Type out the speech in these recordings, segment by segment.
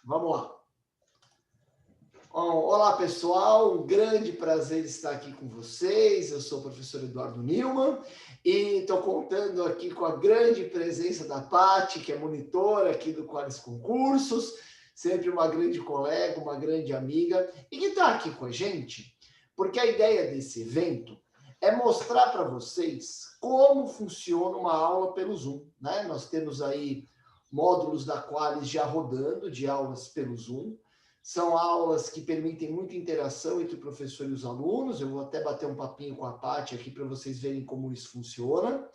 Vamos lá. Bom, olá, pessoal. Um grande prazer estar aqui com vocês. Eu sou o professor Eduardo Nilman e estou contando aqui com a grande presença da Paty, que é monitora aqui do Qualis Concursos, sempre uma grande colega, uma grande amiga, e que está aqui com a gente, porque a ideia desse evento é mostrar para vocês como funciona uma aula pelo Zoom, né? Nós temos aí módulos da Qualis já rodando de aulas pelo Zoom. São aulas que permitem muita interação entre o professor e os alunos. Eu vou até bater um papinho com a Paty aqui para vocês verem como isso funciona.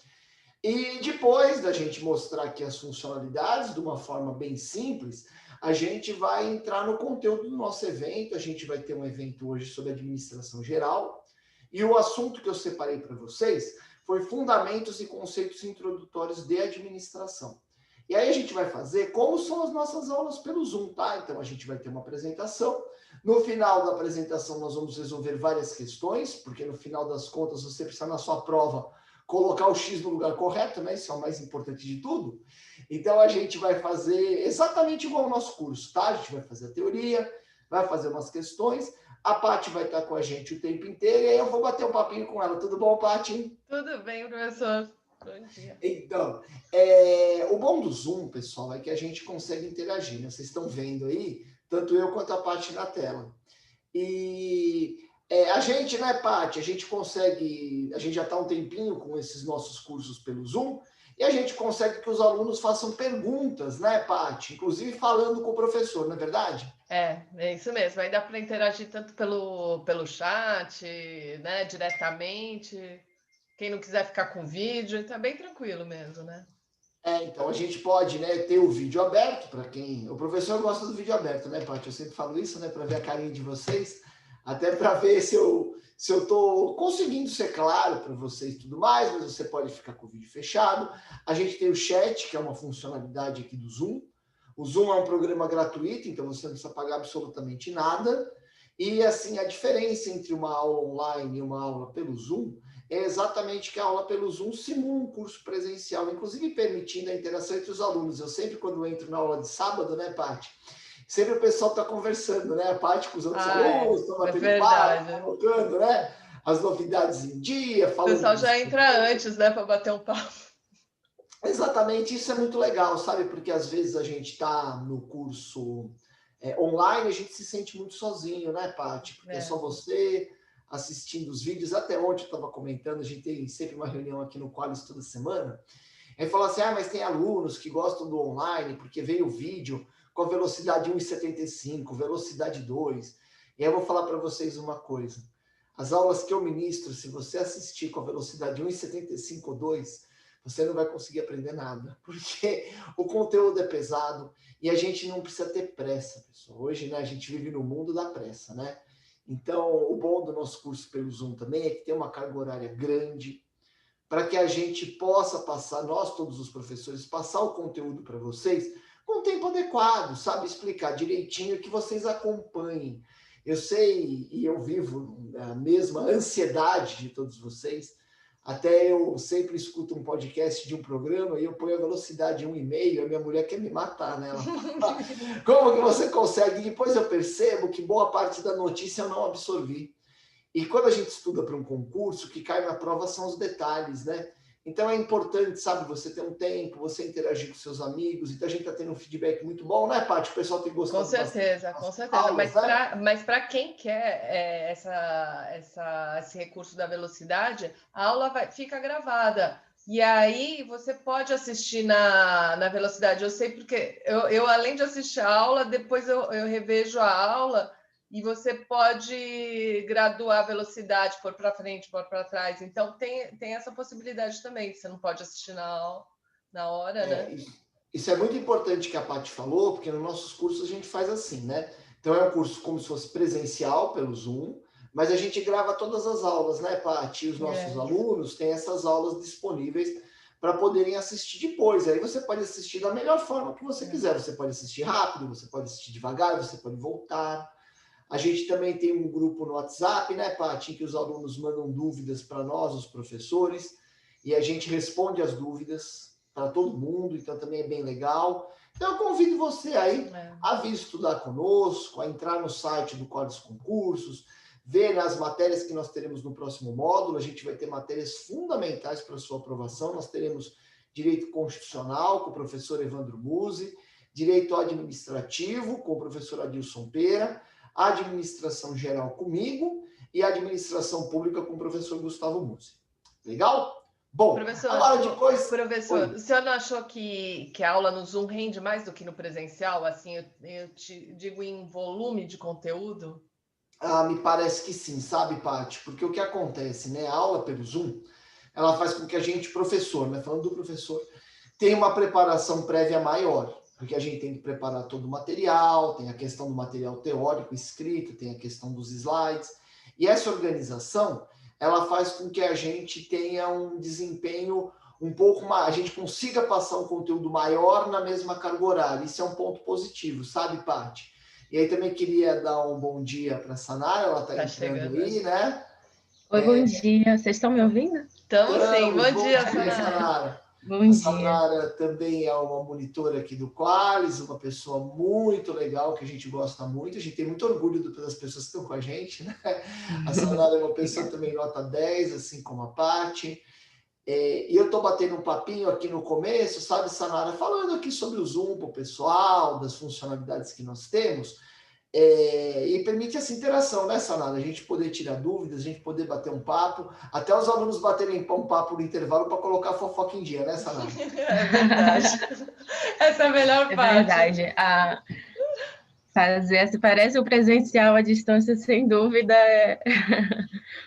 E depois da gente mostrar aqui as funcionalidades de uma forma bem simples, a gente vai entrar no conteúdo do nosso evento. A gente vai ter um evento hoje sobre administração geral. E o assunto que eu separei para vocês foi fundamentos e conceitos introdutórios de administração. E aí a gente vai fazer como são as nossas aulas pelo Zoom, tá? Então a gente vai ter uma apresentação. No final da apresentação nós vamos resolver várias questões, porque no final das contas você precisa na sua prova colocar o X no lugar correto, né? Isso é o mais importante de tudo. Então a gente vai fazer exatamente igual ao nosso curso, tá? A gente vai fazer a teoria, vai fazer umas questões. A Paty vai estar com a gente o tempo inteiro e aí eu vou bater um papinho com ela. Tudo bom, Paty? Tudo bem, professor. Bom dia. Então, o bom do Zoom, pessoal, é que a gente consegue interagir, né? Vocês estão vendo aí, tanto eu quanto a Paty na tela. E a gente, né, Paty, a gente já está há um tempinho com esses nossos cursos pelo Zoom, e a gente consegue que os alunos façam perguntas, né, Paty? Inclusive falando com o professor, não é verdade? É isso mesmo. Aí dá para interagir tanto pelo chat, né, diretamente. Quem não quiser ficar com vídeo, tá bem tranquilo mesmo, né? Então a gente pode, né, ter o vídeo aberto para quem... O professor gosta do vídeo aberto, né, Paty? Eu sempre falo isso, né, para ver a carinha de vocês, até para ver se eu estou conseguindo ser claro para vocês e tudo mais, mas você pode ficar com o vídeo fechado. A gente tem o chat, que é uma funcionalidade aqui do Zoom. O Zoom é um programa gratuito, então você não precisa pagar absolutamente nada. E, assim, a diferença entre uma aula online e uma aula pelo Zoom é exatamente que a aula pelo Zoom simula um curso presencial, inclusive permitindo a interação entre os alunos. Eu sempre, quando entro na aula de sábado, né, Paty? Sempre o pessoal está conversando, né? A Paty com os outros alunos, estão batendo papo, colocando, né? As novidades em dia, falando. O pessoal já entra antes, né, para bater um papo. Exatamente, isso é muito legal, sabe? Porque às vezes a gente está no curso online, a gente se sente muito sozinho, né, Paty? Porque é só você assistindo os vídeos. Até ontem eu estava comentando, a gente tem sempre uma reunião aqui no Qualis toda semana. Aí fala assim, mas tem alunos que gostam do online porque veio o vídeo com a velocidade 1,75, velocidade 2. E aí eu vou falar para vocês uma coisa. As aulas que eu ministro, se você assistir com a velocidade 1,75 ou 2, você não vai conseguir aprender nada, porque o conteúdo é pesado e a gente não precisa ter pressa, pessoal. Hoje, né, a gente vive no mundo da pressa, né? Então, o bom do nosso curso pelo Zoom também é que tem uma carga horária grande, para que a gente possa passar, nós todos os professores, passar o conteúdo para vocês com o tempo adequado, sabe? Explicar direitinho, que vocês acompanhem. Eu sei e eu vivo a mesma ansiedade de todos vocês. Até eu sempre escuto um podcast de um programa e eu ponho a velocidade 1,5, a minha mulher quer me matar, né? Ela fala, como que você consegue? E depois eu percebo que boa parte da notícia eu não absorvi. E quando a gente estuda para um concurso, o que cai na prova são os detalhes, né? Então é importante, sabe, você ter um tempo, você interagir com seus amigos. Então a gente está tendo um feedback muito bom, né, Paty? O pessoal tem gostado bastante. Com certeza. Aulas, mas para quem quer esse recurso da velocidade, a aula fica gravada. E aí você pode assistir na velocidade. Eu sei porque eu além de assistir a aula, depois eu revejo a aula. E você pode graduar a velocidade, pôr para frente, pôr para trás. Então, tem essa possibilidade também, que você não pode assistir na hora, né? Isso é muito importante que a Paty falou, porque nos nossos cursos a gente faz assim, né? Então, é um curso como se fosse presencial pelo Zoom, mas a gente grava todas as aulas, né, Paty? E os nossos alunos têm essas aulas disponíveis para poderem assistir depois. Aí você pode assistir da melhor forma que você quiser. Você pode assistir rápido, você pode assistir devagar, você pode voltar. A gente também tem um grupo no WhatsApp, né, Paty, em que os alunos mandam dúvidas para nós, os professores, e a gente responde as dúvidas para todo mundo, então também é bem legal. Então, eu convido você aí a vir estudar conosco, a entrar no site do Qualis Concursos, ver as matérias que nós teremos no próximo módulo. A gente vai ter matérias fundamentais para a sua aprovação. Nós teremos Direito Constitucional com o professor Evandro Musi, Direito Administrativo com o professor Adilson Pera, Administração Geral comigo e Administração Pública com o professor Gustavo Musi. Legal? Bom, professor, agora depois... Professor, o senhor não achou que a aula no Zoom rende mais do que no presencial? Assim, eu te digo em volume de conteúdo? Me parece que sim, sabe, Paty? Porque o que acontece, né? A aula pelo Zoom, ela faz com que a gente, professor, né? Falando do professor, tenha uma preparação prévia maior, porque a gente tem que preparar todo o material, tem a questão do material teórico escrito, tem a questão dos slides, e essa organização, ela faz com que a gente tenha um desempenho um pouco mais, a gente consiga passar um conteúdo maior na mesma carga horária. Isso é um ponto positivo, sabe, Paty? E aí também queria dar um bom dia para a Sanara, ela está entrando aí, né? Oi, bom dia. Vocês estão me ouvindo? Estamos sim. Bom dia, Sanara. Bom dia. A Sanara também é uma monitora aqui do Qualis, uma pessoa muito legal, que a gente gosta muito. A gente tem muito orgulho das pessoas que estão com a gente, né? A Sanara é uma pessoa também nota 10, assim como a Paty. E eu estou batendo um papinho aqui no começo, sabe, Sanara? Falando aqui sobre o Zoom para o pessoal, das funcionalidades que nós temos. E permite essa interação, né, Sanara? A gente poder tirar dúvidas, a gente poder bater um papo, até os alunos baterem um papo no intervalo para colocar a fofoca em dia, né, Sanara? É verdade. Essa é a melhor parte. É verdade. Fazer, parece o presencial à distância, sem dúvida,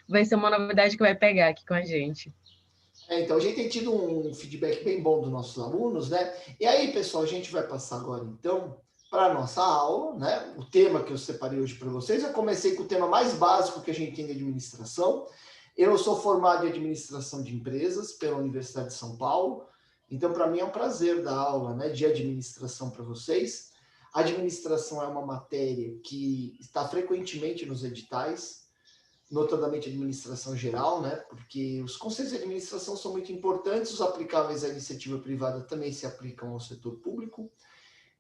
vai ser uma novidade que vai pegar aqui com a gente. Então, a gente tem tido um feedback bem bom dos nossos alunos, né? E aí, pessoal, a gente vai passar agora, então, para a nossa aula, né? O tema que eu separei hoje para vocês, eu comecei com o tema mais básico que a gente tem de administração. Eu sou formado em administração de empresas pela Universidade de São Paulo, então para mim é um prazer dar aula, né, de administração para vocês. A administração é uma matéria que está frequentemente nos editais, notadamente administração geral, né? Porque os conceitos de administração são muito importantes, os aplicáveis à iniciativa privada também se aplicam ao setor público.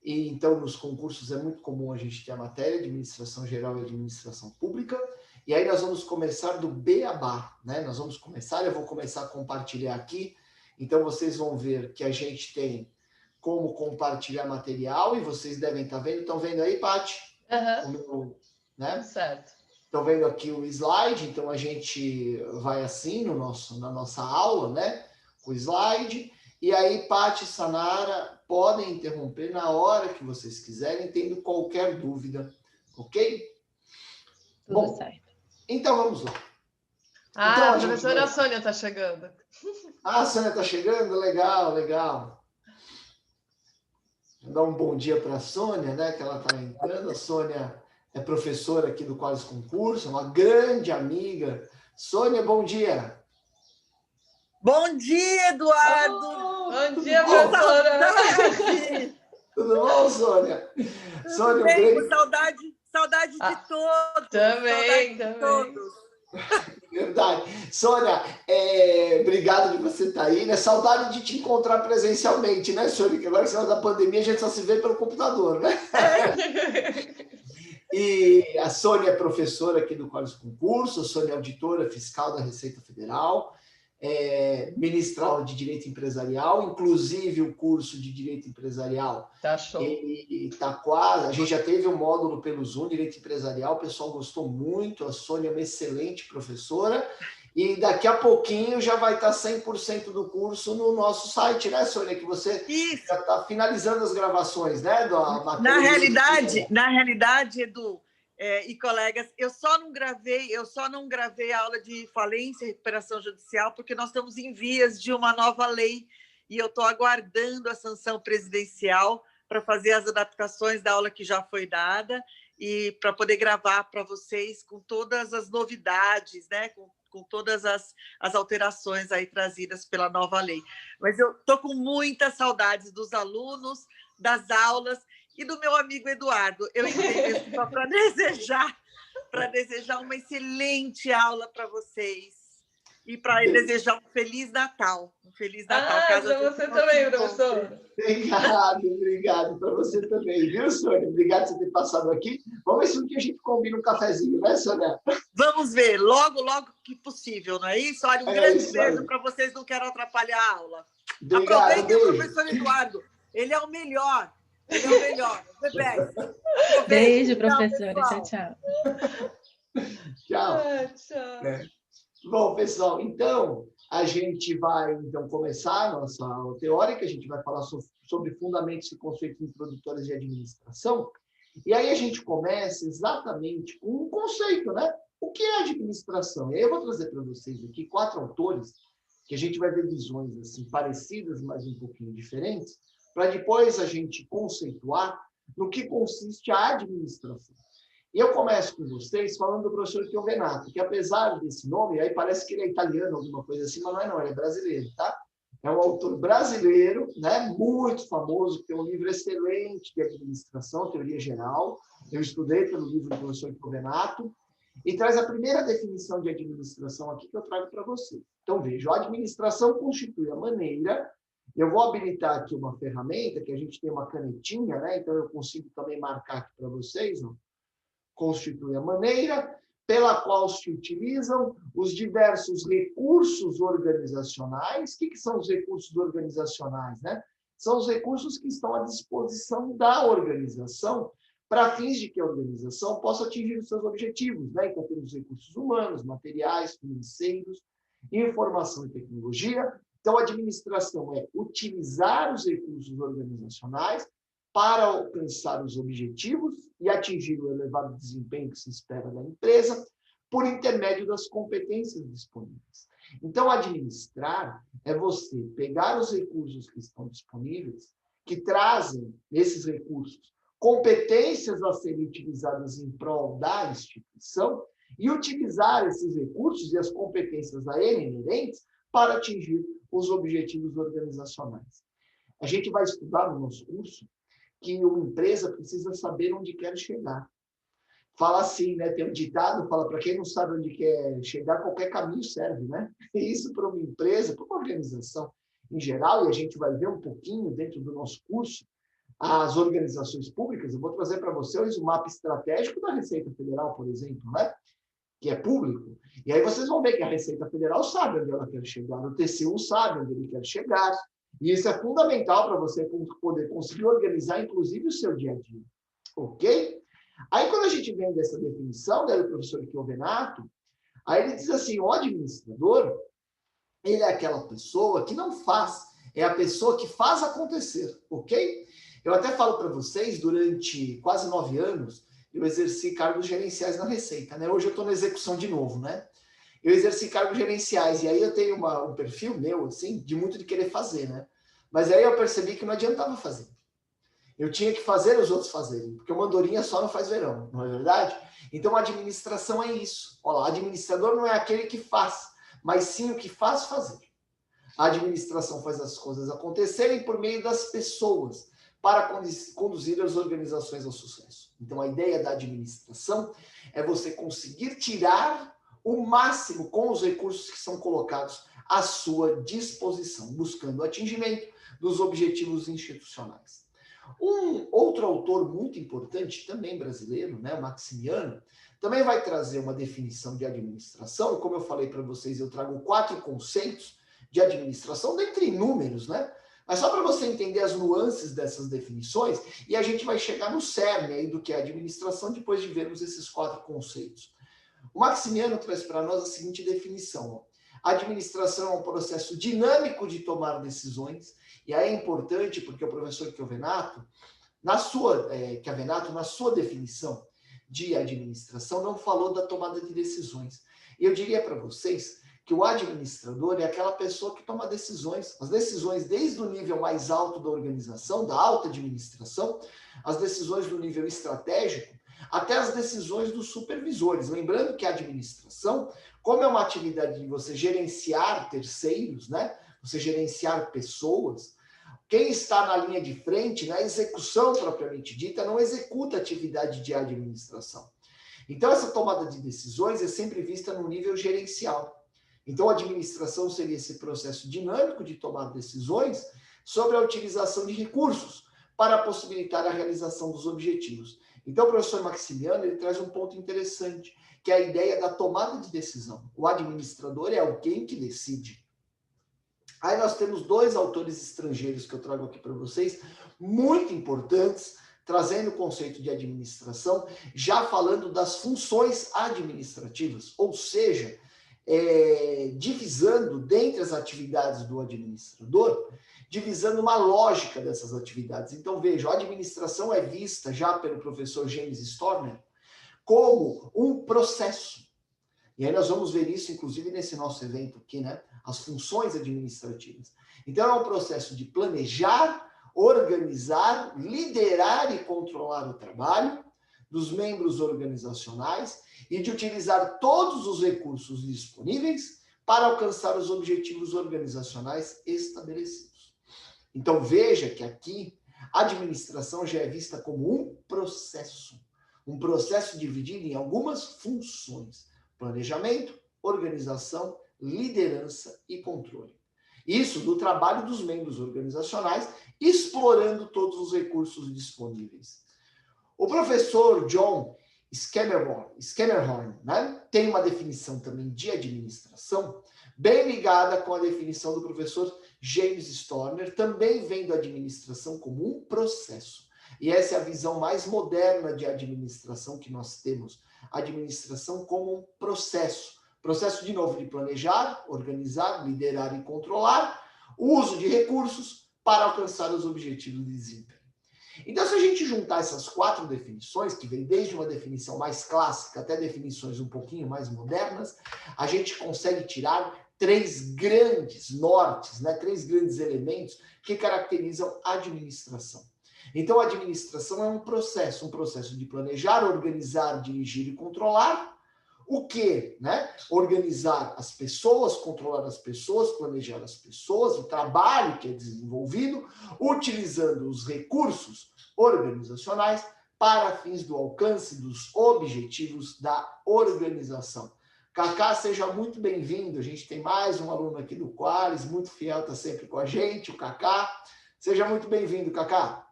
E então, nos concursos é muito comum a gente ter a matéria de administração geral e administração pública. E aí nós vamos começar do beabá, né? Nós vamos começar, eu vou começar a compartilhar aqui. Então, vocês vão ver que a gente tem como compartilhar material e vocês devem estar vendo. Estão vendo aí, Paty? Né? Certo. Estão vendo aqui o slide, então a gente vai assim na nossa aula, né? O slide. E aí, Paty e Sanara podem interromper na hora que vocês quiserem, tendo qualquer dúvida, ok? Tudo certo. Então vamos lá. Então, a professora Sônia está chegando. A Sônia está chegando? Legal, legal. Vou dar um bom dia para a Sônia, né? Que ela está entrando. A Sônia é professora aqui do Qualis Concurso, uma grande amiga. Sônia, bom dia. Bom dia, Eduardo. Bom dia, professora. Tudo bom, Sônia? Sônia, bem, saudade de todos. Também. Todos. Verdade. Sônia, obrigado de você estar aí, né? Saudade de te encontrar presencialmente, né, Sônia? Que agora, que da pandemia, a gente só se vê pelo computador, né? E a Sônia é professora aqui do Qualis Concurso, a Sônia é auditora fiscal da Receita Federal, ministra aula de Direito Empresarial, inclusive o curso de Direito Empresarial. Tá show. E tá quase, a gente já teve um módulo pelo Zoom, Direito Empresarial, o pessoal gostou muito, a Sônia é uma excelente professora, e daqui a pouquinho já vai estar 100% do curso no nosso site, né, Sônia? Que você já está finalizando as gravações, né? Na realidade, Edu, e colegas, eu só não gravei a aula de falência e recuperação judicial porque nós estamos em vias de uma nova lei e eu estou aguardando a sanção presidencial para fazer as adaptações da aula que já foi dada e para poder gravar para vocês com todas as novidades, né? Com todas as alterações aí trazidas pela nova lei. Mas eu estou com muitas saudades dos alunos, das aulas e do meu amigo Eduardo. Eu entrei só para desejar uma excelente aula para vocês. e para desejar um Feliz Natal. Um Feliz Natal. Para você também, professor. Obrigado para você também, viu, Sônia? Obrigado por você ter passado aqui. Vamos ver se um dia a gente combina um cafezinho, né, Sônia? Vamos ver, logo que possível, não é isso? Olha, um grande beijo para vocês, não quero atrapalhar a aula. Obrigado, aproveitem o professor Eduardo, ele é o melhor. Ele é o melhor, the best. Beijo, professora. Tchau. Tchau. Bom, pessoal, então a gente vai começar a nossa aula teórica, a gente vai falar sobre fundamentos e conceitos introdutores de administração, e aí a gente começa exatamente com um conceito, né? O que é administração? E aí eu vou trazer para vocês aqui 4 autores, que a gente vai ver visões assim, parecidas, mas um pouquinho diferentes, para depois a gente conceituar no que consiste a administração. E eu começo com vocês falando do professor Chiovenato, que apesar desse nome, aí parece que ele é italiano, alguma coisa assim, mas não, ele é brasileiro, tá? É um autor brasileiro, né, muito famoso, que tem um livro excelente de administração, teoria geral. Eu estudei pelo livro do professor Chiovenato, e traz a primeira definição de administração aqui que eu trago para vocês. Então, veja, a administração constitui a maneira. Eu vou habilitar aqui uma ferramenta, que a gente tem uma canetinha, né? Então, eu consigo também marcar aqui para vocês, ó. Constitui a maneira pela qual se utilizam os diversos recursos organizacionais. O que são os recursos organizacionais, né? São os recursos que estão à disposição da organização para fins de que a organização possa atingir os seus objetivos, né? Então, temos recursos humanos, materiais, financeiros, informação e tecnologia. Então, a administração é utilizar os recursos organizacionais para alcançar os objetivos e atingir o elevado desempenho que se espera da empresa por intermédio das competências disponíveis. Então, administrar é você pegar os recursos que estão disponíveis, que trazem esses recursos competências a serem utilizadas em prol da instituição e utilizar esses recursos e as competências a ele inerentes para atingir os objetivos organizacionais. A gente vai estudar no nosso curso que uma empresa precisa saber onde quer chegar. Fala assim, né? Tem um ditado, fala, para quem não sabe onde quer chegar, qualquer caminho serve, né? E isso para uma empresa, para uma organização em geral, e a gente vai ver um pouquinho dentro do nosso curso, as organizações públicas. Eu vou trazer para vocês o mapa estratégico da Receita Federal, por exemplo, né? Que é público. E aí vocês vão ver que a Receita Federal sabe onde ela quer chegar, o TCU sabe onde ele quer chegar, e isso é fundamental para você poder conseguir organizar, inclusive, o seu dia a dia. Ok? Aí, quando a gente vem dessa definição, né, do professor Chiovenato, aí ele diz assim, o administrador, ele é aquela pessoa que não faz, é a pessoa que faz acontecer, ok? Eu até falo para vocês, durante quase 9 anos, eu exerci cargos gerenciais na Receita, né? Hoje eu estou na execução de novo, né? Eu exerci cargos gerenciais, e aí eu tenho um perfil meu, assim, de muito de querer fazer, né? Mas aí eu percebi que não adiantava fazer. Eu tinha que fazer os outros fazerem, porque uma andorinha só não faz verão, não é verdade? Então, a administração é isso. Olha lá, administrador não é aquele que faz, mas sim o que faz fazer. A administração faz as coisas acontecerem por meio das pessoas, para conduzir as organizações ao sucesso. Então, a ideia da administração é você conseguir tirar o máximo com os recursos que são colocados à sua disposição, buscando o atingimento dos objetivos institucionais. Um outro autor muito importante, também brasileiro, né, Maximiano, também vai trazer uma definição de administração, e como eu falei para vocês, eu trago 4 conceitos de administração, dentre inúmeros, né? Mas só para você entender as nuances dessas definições, e a gente vai chegar no cerne aí do que é administração, depois de vermos esses 4 conceitos. O Maximiano traz para nós a seguinte definição. A administração é um processo dinâmico de tomar decisões, e aí é importante porque o professor Chiovenato, na sua definição de administração, não falou da tomada de decisões. E eu diria para vocês que o administrador é aquela pessoa que toma decisões, as decisões desde o nível mais alto da organização, da alta administração, as decisões do nível estratégico, até as decisões dos supervisores. Lembrando que a administração, como é uma atividade de você gerenciar terceiros, né? Você gerenciar pessoas, quem está na linha de frente, na execução propriamente dita, não executa atividade de administração. Então, essa tomada de decisões é sempre vista no nível gerencial. Então, a administração seria esse processo dinâmico de tomar decisões sobre a utilização de recursos para possibilitar a realização dos objetivos. Então, o professor Maximiano ele traz um ponto interessante, que é a ideia da tomada de decisão. O administrador é alguém que decide. Aí nós temos 2 autores estrangeiros que eu trago aqui para vocês, muito importantes, trazendo o conceito de administração, já falando das funções administrativas, ou seja, divisando dentre as atividades do administrador, divisando uma lógica dessas atividades. Então, veja, a administração é vista já pelo professor James Stormer como um processo. E aí nós vamos ver isso, inclusive, nesse nosso evento aqui, né? As funções administrativas. Então, é um processo de planejar, organizar, liderar e controlar o trabalho dos membros organizacionais e de utilizar todos os recursos disponíveis para alcançar os objetivos organizacionais estabelecidos. Então, veja que aqui a administração já é vista como um processo dividido em algumas funções: planejamento, organização, liderança e controle. Isso do trabalho dos membros organizacionais, explorando todos os recursos disponíveis. O professor John Scammernhorn, né, tem uma definição também de administração bem ligada com a definição do professor James Stormer, também vendo a administração como um processo. E essa é a visão mais moderna de administração que nós temos. A administração como um processo. Processo, de novo, de planejar, organizar, liderar e controlar o uso de recursos para alcançar os objetivos de desempenho. Então, se a gente juntar essas 4 definições, que vem desde uma definição mais clássica até definições um pouquinho mais modernas, a gente consegue tirar 3 grandes nortes, né? 3 grandes elementos que caracterizam a administração. Então, a administração é um processo de planejar, organizar, dirigir e controlar. O quê? Né? Organizar as pessoas, controlar as pessoas, planejar as pessoas, o trabalho que é desenvolvido, utilizando os recursos organizacionais para fins do alcance dos objetivos da organização. Cacá, seja muito bem-vindo. A gente tem mais um aluno aqui do Qualis, muito fiel, está sempre com a gente, o Cacá. Seja muito bem-vindo, Cacá.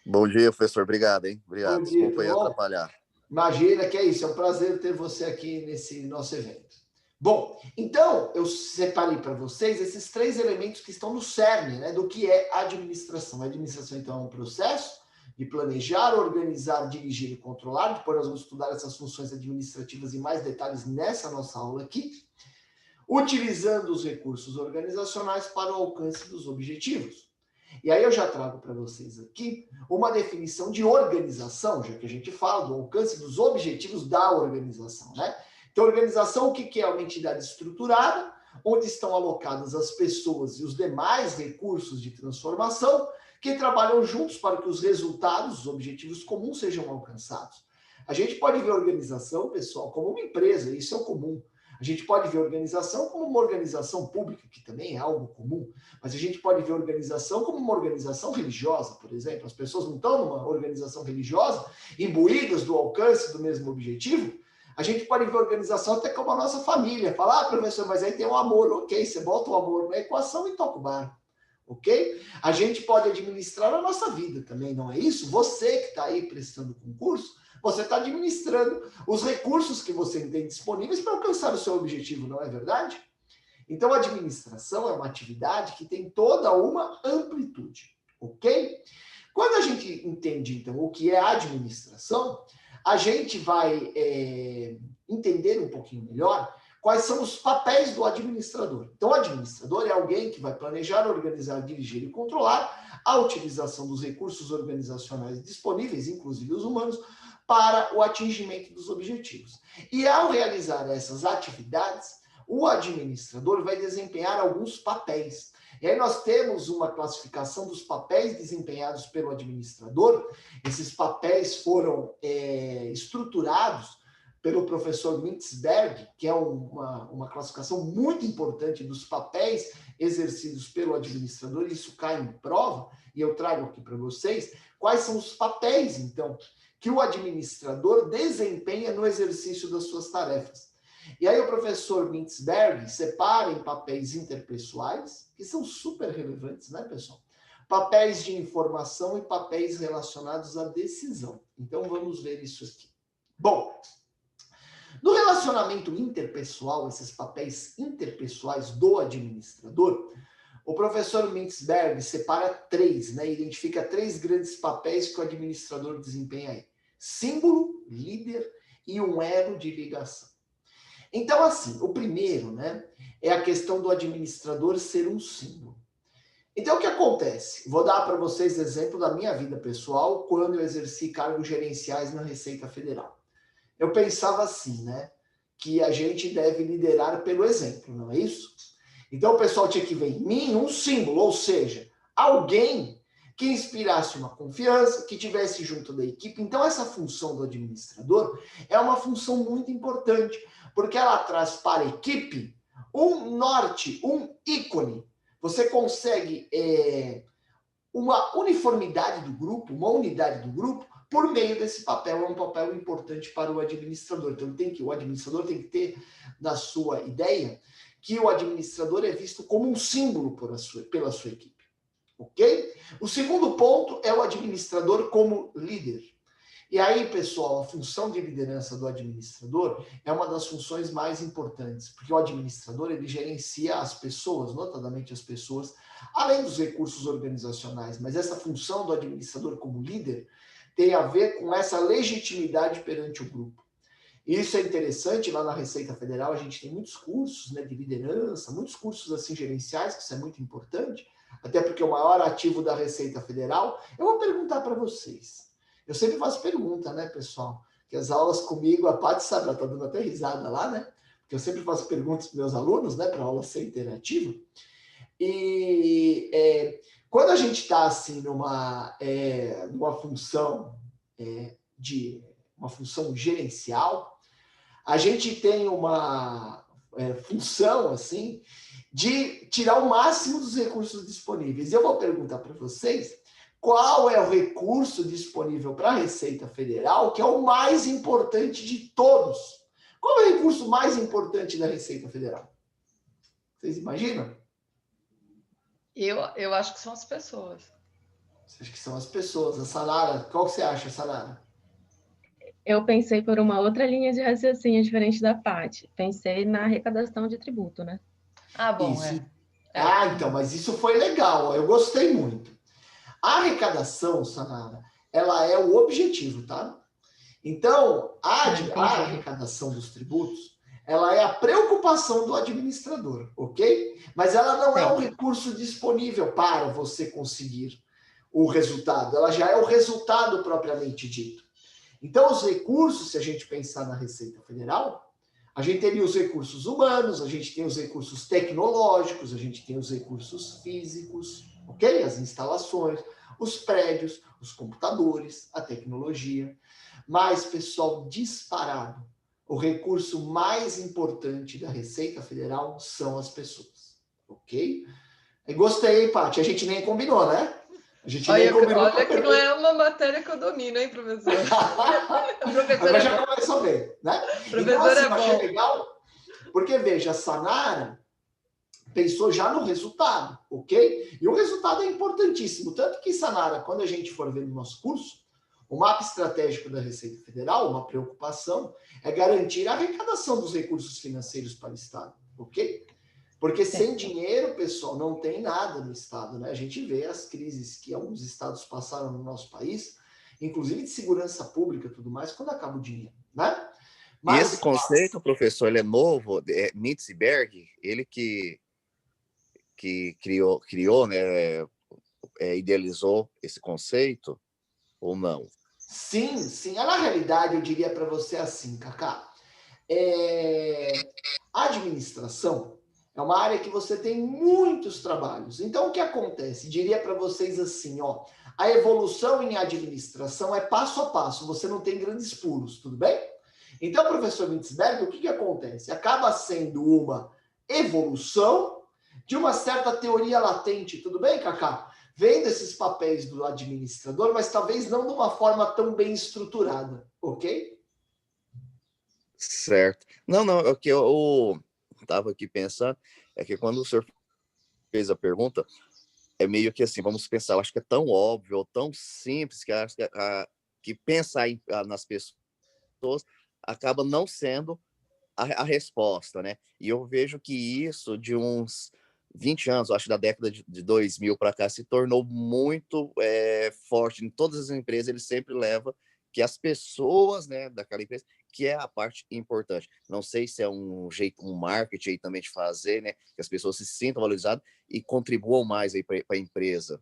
Bom dia, professor. Obrigado, hein? Obrigado. Desculpa aí atrapalhar. Imagina que é isso. É um prazer ter você aqui nesse nosso evento. Bom, então, eu separei para vocês esses 3 elementos que estão no cerne, né, do que é a administração. A administração, então, é um processo de planejar, organizar, dirigir e controlar. Depois nós vamos estudar essas funções administrativas em mais detalhes nessa nossa aula aqui. Utilizando os recursos organizacionais para o alcance dos objetivos. E aí eu já trago para vocês aqui uma definição de organização, já que a gente fala do alcance dos objetivos da organização, né? Então, organização, o que é? Uma entidade estruturada, onde estão alocadas as pessoas e os demais recursos de transformação que trabalham juntos para que os resultados, os objetivos comuns sejam alcançados. A gente pode ver a organização, pessoal, como uma empresa, isso é o comum. A gente pode ver a organização como uma organização pública, que também é algo comum, mas a gente pode ver a organização como uma organização religiosa, por exemplo. As pessoas não estão numa organização religiosa, imbuídas do alcance do mesmo objetivo. A gente pode ver a organização até como a nossa família. Falar, professor, mas aí tem o amor. Ok, você bota o amor na equação e toca o barco. Ok? A gente pode administrar a nossa vida também, não é isso? Você que está aí prestando concurso, você está administrando os recursos que você tem disponíveis para alcançar o seu objetivo, não é verdade? Então, a administração é uma atividade que tem toda uma amplitude, ok? Quando a gente entende, então, o que é administração, a gente vai entender um pouquinho melhor quais são os papéis do administrador. Então, o administrador é alguém que vai planejar, organizar, dirigir e controlar a utilização dos recursos organizacionais disponíveis, inclusive os humanos, para o atingimento dos objetivos. E ao realizar essas atividades, o administrador vai desempenhar alguns papéis. E aí nós temos uma classificação dos papéis desempenhados pelo administrador. Esses papéis foram estruturados pelo professor Mintzberg, que é uma classificação muito importante dos papéis exercidos pelo administrador. Isso cai em prova, e eu trago aqui para vocês quais são os papéis, então, que o administrador desempenha no exercício das suas tarefas. E aí o professor Mintzberg separa em papéis interpessoais, que são super relevantes, né, pessoal? Papéis de informação e papéis relacionados à decisão. Então, vamos ver isso aqui. Bom, no relacionamento interpessoal, esses papéis interpessoais do administrador, o professor Mintzberg separa 3, né? Identifica 3 grandes papéis que o administrador desempenha aí. Símbolo, líder e um elo de ligação. Então, assim, o primeiro, né, é a questão do administrador ser um símbolo. Então, o que acontece? Vou dar para vocês exemplo da minha vida pessoal, quando eu exerci cargos gerenciais na Receita Federal. Eu pensava assim, né, que a gente deve liderar pelo exemplo, não é isso? Então, o pessoal tinha que ver em mim um símbolo, ou seja, alguém que inspirasse uma confiança, que tivesse junto da equipe. Então, essa função do administrador é uma função muito importante, porque ela traz para a equipe um norte, um ícone. Você consegue uma uniformidade do grupo, uma unidade do grupo, por meio desse papel. É um papel importante para o administrador. Então, o administrador tem que ter, na sua ideia, que o administrador é visto como um símbolo pela sua equipe. Ok? O segundo ponto é o administrador como líder. E aí, pessoal, a função de liderança do administrador é uma das funções mais importantes, porque o administrador, ele gerencia as pessoas, notadamente as pessoas, além dos recursos organizacionais, mas essa função do administrador como líder tem a ver com essa legitimidade perante o grupo. Isso é interessante, lá na Receita Federal a gente tem muitos cursos, né, de liderança, muitos cursos assim gerenciais, que isso é muito importante, até porque o maior ativo da Receita Federal. Eu vou perguntar para vocês. Eu sempre faço pergunta, né, pessoal? Que as aulas comigo, a Paty sabe, ela está dando até risada lá, né? Porque eu sempre faço perguntas para meus alunos, né, para a aula ser interativa. E quando a gente está assim numa função uma função gerencial, a gente tem uma função assim de tirar o máximo dos recursos disponíveis. Eu vou perguntar para vocês qual é o recurso disponível para a Receita Federal que é o mais importante de todos. Qual é o recurso mais importante da Receita Federal? Vocês imaginam? Eu acho que são as pessoas. Você acha que são as pessoas? A Sanara, qual que você acha, Sanara? Eu pensei por uma outra linha de raciocínio diferente da Paty. Pensei na arrecadação de tributo, né? Ah, bom, isso. Então, mas isso foi legal. Eu gostei muito. A arrecadação, Sanara, ela é o objetivo, tá? Então, a arrecadação dos tributos, ela é a preocupação do administrador, ok? Mas ela não é um recurso disponível para você conseguir o resultado. Ela já é o resultado propriamente dito. Então, os recursos, se a gente pensar na Receita Federal, a gente teria os recursos humanos, a gente tem os recursos tecnológicos, a gente tem os recursos físicos, ok? As instalações, os prédios, os computadores, a tecnologia. Mas, pessoal, disparado, o recurso mais importante da Receita Federal são as pessoas, ok? Eu gostei, Paty, a gente nem combinou, né? A gente nem combinou. Olha que não é uma matéria que eu domino, hein, professor? Agora já começou bem, né? Professor, então, assim, é eu achei legal, porque, veja, a Sanara pensou já no resultado, ok? E o resultado é importantíssimo. Tanto que, Sanara, quando a gente for ver no nosso curso, o mapa estratégico da Receita Federal, uma preocupação, é garantir a arrecadação dos recursos financeiros para o Estado, ok? Porque sem dinheiro, pessoal, não tem nada no Estado, né? A gente vê as crises que alguns estados passaram no nosso país, inclusive de segurança pública e tudo mais, quando acaba o dinheiro, né? Mas, esse conceito, professor, ele é novo, Mintzberg, ele que criou, né, idealizou esse conceito, ou não? Sim. Na realidade, eu diria para você assim, Cacá, a administração é uma área que você tem muitos trabalhos. Então, o que acontece? Diria para vocês assim, ó, a evolução em administração é passo a passo, você não tem grandes pulos, tudo bem? Então, professor Mintzberg, o que acontece? Acaba sendo uma evolução de uma certa teoria latente, tudo bem, Cacá? Vem desses papéis do administrador, mas talvez não de uma forma tão bem estruturada, ok? Certo. Não, não, o que eu estava aqui pensando é que quando o senhor fez a pergunta, é meio que assim, vamos pensar, eu acho que é tão óbvio, ou tão simples, que acho que pensar nas pessoas acaba não sendo a resposta, né? E eu vejo que isso de uns 20 anos, eu acho da década de 2000 para cá, se tornou muito forte. Em todas as empresas, ele sempre leva que as pessoas, né, daquela empresa, que é a parte importante. Não sei se é um jeito, um marketing aí também de fazer, né, que as pessoas se sintam valorizadas e contribuam mais aí para a empresa.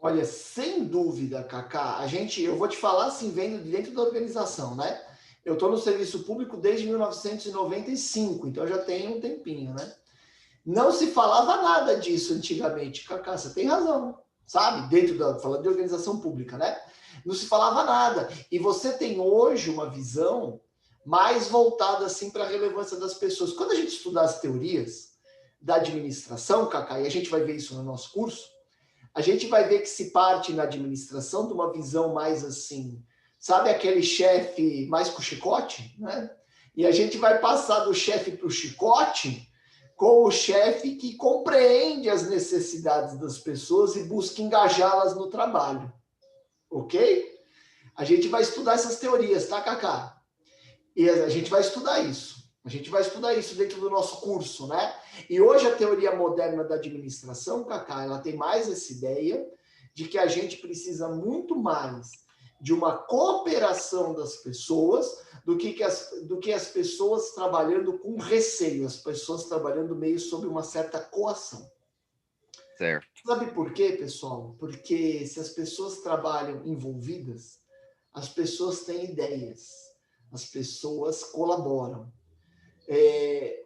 Olha, sem dúvida, Cacá, eu vou te falar assim, vendo de dentro da organização, né? Eu estou no serviço público desde 1995, então já tem um tempinho, né? Não se falava nada disso antigamente, Cacá, você tem razão, sabe? Falando de organização pública, né? Não se falava nada. E você tem hoje uma visão mais voltada assim para a relevância das pessoas. Quando a gente estudar as teorias da administração, Cacá, e a gente vai ver isso no nosso curso, a gente vai ver que se parte na administração de uma visão mais assim, sabe aquele chefe mais com chicote, né? E a gente vai passar do chefe para o chicote com o chefe que compreende as necessidades das pessoas e busca engajá-las no trabalho, ok? A gente vai estudar essas teorias, tá, Cacá? E a gente vai estudar isso. A gente vai estudar isso dentro do nosso curso, né? E hoje a teoria moderna da administração, Cacá, ela tem mais essa ideia de que a gente precisa muito mais de uma cooperação das pessoas do que as pessoas trabalhando com receio, as pessoas trabalhando meio sob uma certa coação. Certo. Sabe por quê, pessoal? Porque se as pessoas trabalham envolvidas, as pessoas têm ideias, as pessoas colaboram.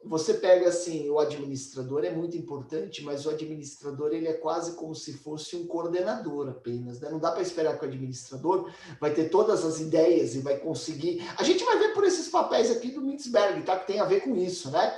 Você pega assim, o administrador é muito importante, mas o administrador ele é quase como se fosse um coordenador apenas, né? Não dá para esperar que o administrador vai ter todas as ideias e vai conseguir. A gente vai ver por esses papéis aqui do Mintzberg, tá? Que tem a ver com isso, né?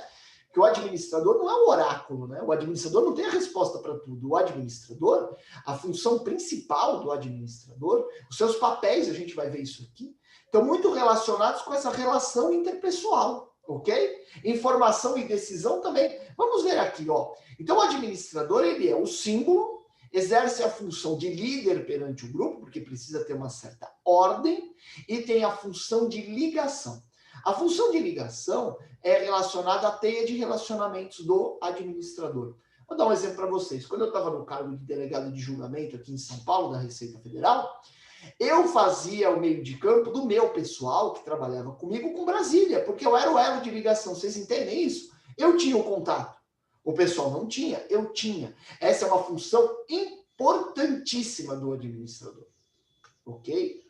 Que o administrador não é um oráculo, né? O administrador não tem a resposta para tudo. O administrador, a função principal do administrador, os seus papéis, a gente vai ver isso aqui, estão muito relacionados com essa relação interpessoal. Ok? Informação e decisão também. Vamos ver aqui, ó. Então, o administrador, ele é o símbolo, exerce a função de líder perante o grupo, porque precisa ter uma certa ordem, e tem a função de ligação. A função de ligação é relacionada à teia de relacionamentos do administrador. Vou dar um exemplo para vocês. Quando eu estava no cargo de delegado de julgamento aqui em São Paulo, da Receita Federal, eu fazia o meio de campo do meu pessoal que trabalhava comigo com Brasília, porque eu era o elo de ligação. Vocês entendem isso? Eu tinha o contato. O pessoal não tinha, eu tinha. Essa é uma função importantíssima do administrador. Ok?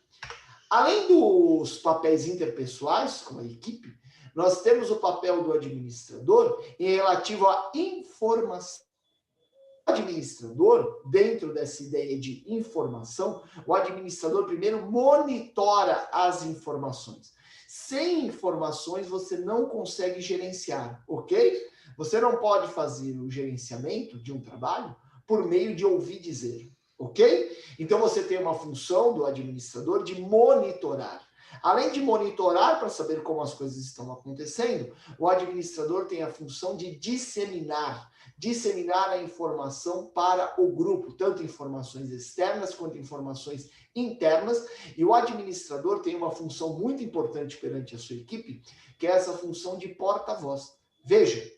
Além dos papéis interpessoais, como a equipe, nós temos o papel do administrador em relativo à informação. O administrador, dentro dessa ideia de informação, o administrador primeiro monitora as informações. Sem informações, você não consegue gerenciar, ok? Você não pode fazer o gerenciamento de um trabalho por meio de ouvir dizer, ok? Então, você tem uma função do administrador de monitorar. Além de monitorar para saber como as coisas estão acontecendo, o administrador tem a função de disseminar a informação para o grupo, tanto informações externas quanto informações internas, e o administrador tem uma função muito importante perante a sua equipe, que é essa função de porta-voz. Veja,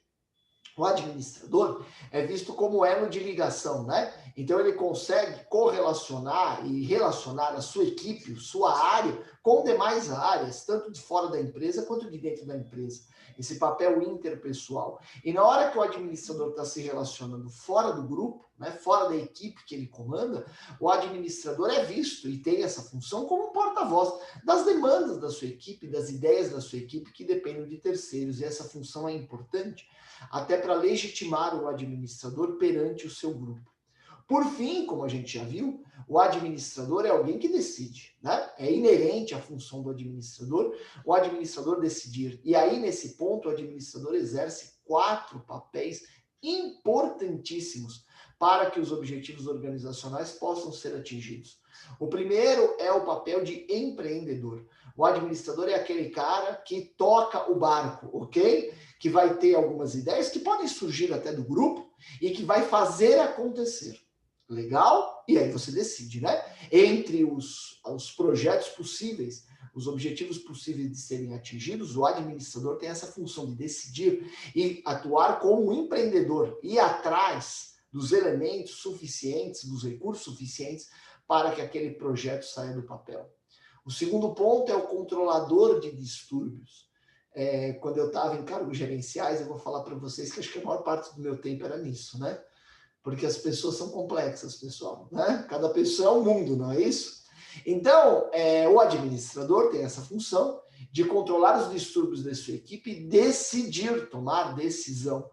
o administrador é visto como elo de ligação, né? Então ele consegue correlacionar e relacionar a sua equipe, sua área, com demais áreas, tanto de fora da empresa quanto de dentro da empresa. Esse papel interpessoal. E na hora que o administrador está se relacionando fora do grupo, né, fora da equipe que ele comanda, o administrador é visto e tem essa função como um porta-voz das demandas da sua equipe, das ideias da sua equipe que dependem de terceiros. E essa função é importante até para legitimar o administrador perante o seu grupo. Por fim, como a gente já viu, o administrador é alguém que decide, né? É inerente à função do administrador, o administrador decidir. E aí, nesse ponto, o administrador exerce 4 papéis importantíssimos para que os objetivos organizacionais possam ser atingidos. O primeiro é o papel de empreendedor. O administrador é aquele cara que toca o barco, ok? Que vai ter algumas ideias que podem surgir até do grupo e que vai fazer acontecer. Legal? E aí você decide, né? Entre os projetos possíveis, os objetivos possíveis de serem atingidos, o administrador tem essa função de decidir e atuar como um empreendedor, ir atrás dos elementos suficientes, dos recursos suficientes para que aquele projeto saia do papel. O segundo ponto é o controlador de distúrbios. Quando eu estava em cargos gerenciais, eu vou falar para vocês que acho que a maior parte do meu tempo era nisso, né? Porque as pessoas são complexas, pessoal, né? Cada pessoa é um mundo, não é isso? Então, o administrador tem essa função de controlar os distúrbios da sua equipe e decidir, tomar decisão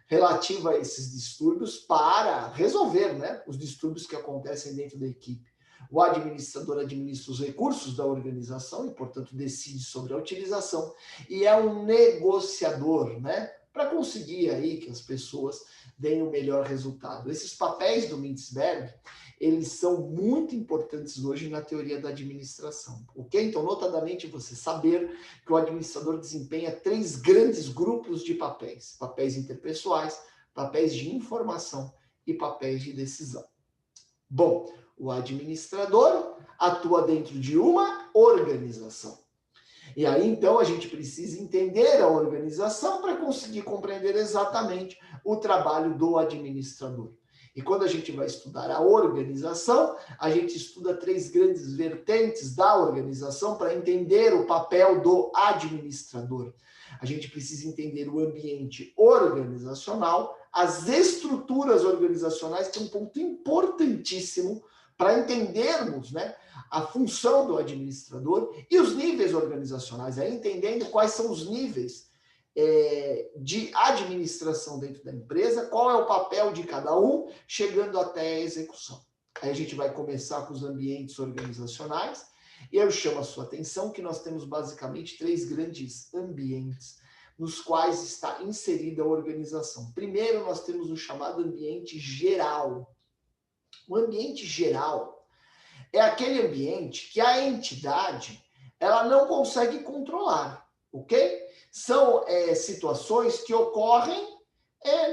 relativa a esses distúrbios para resolver, né, os distúrbios que acontecem dentro da equipe. O administrador administra os recursos da organização e, portanto, decide sobre a utilização. E é um negociador, né, para conseguir aí que as pessoas deem o melhor resultado. Esses papéis do Mintzberg, eles são muito importantes hoje na teoria da administração, ok? Então, notadamente, você saber que o administrador desempenha 3 grandes grupos de papéis. Papéis interpessoais, papéis de informação e papéis de decisão. Bom, o administrador atua dentro de uma organização. E aí, então, a gente precisa entender a organização para conseguir compreender exatamente o trabalho do administrador. E quando a gente vai estudar a organização, a gente estuda 3 grandes vertentes da organização para entender o papel do administrador. A gente precisa entender o ambiente organizacional, as estruturas organizacionais, que é um ponto importantíssimo para entendermos, né, a função do administrador e os níveis organizacionais, entendendo quais são os níveis de administração dentro da empresa, qual é o papel de cada um, chegando até a execução. Aí a gente vai começar com os ambientes organizacionais, e eu chamo a sua atenção que nós temos basicamente 3 grandes ambientes nos quais está inserida a organização. Primeiro, nós temos o chamado ambiente geral. O ambiente geral é aquele ambiente que a entidade ela não consegue controlar, ok? São situações que ocorrem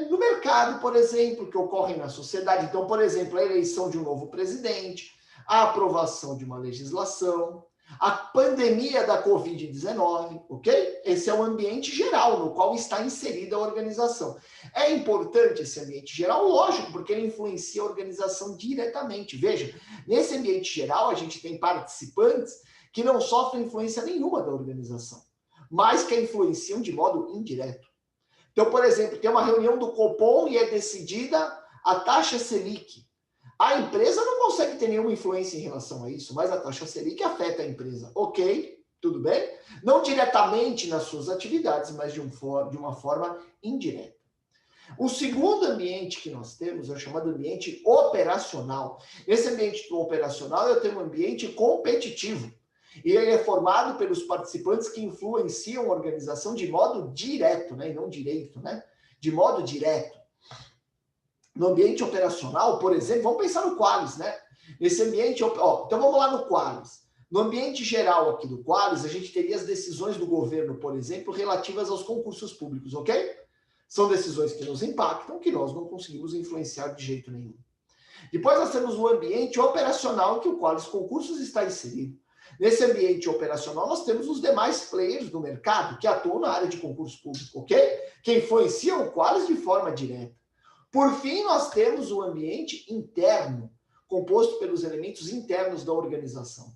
no mercado, por exemplo, que ocorrem na sociedade. Então, por exemplo, a eleição de um novo presidente, a aprovação de uma legislação, a pandemia da Covid-19, ok? Esse é o ambiente geral no qual está inserida a organização. É importante esse ambiente geral, lógico, porque ele influencia a organização diretamente. Veja, nesse ambiente geral, a gente tem participantes que não sofrem influência nenhuma da organização, mas que a influenciam de modo indireto. Então, por exemplo, tem uma reunião do Copom e é decidida a taxa Selic. A empresa não consegue ter nenhuma influência em relação a isso, mas a taxa Selic afeta a empresa. Ok, tudo bem? Não diretamente nas suas atividades, mas de uma forma indireta. O segundo ambiente que nós temos é o chamado ambiente operacional. Nesse ambiente operacional, eu tenho um ambiente competitivo. E ele é formado pelos participantes que influenciam a organização de modo direto, né? E não direito, né? De modo direto. No ambiente operacional, por exemplo, vamos pensar no Qualis, né? Nesse ambiente, então vamos lá no Qualis. No ambiente geral aqui do Qualis, a gente teria as decisões do governo, por exemplo, relativas aos concursos públicos, ok? São decisões que nos impactam, que nós não conseguimos influenciar de jeito nenhum. Depois nós temos o ambiente operacional em que o Qualis Concursos está inserido. Nesse ambiente operacional, nós temos os demais players do mercado que atuam na área de concurso público, ok? Que influenciam o Qualis de forma direta. Por fim, nós temos o ambiente interno, composto pelos elementos internos da organização.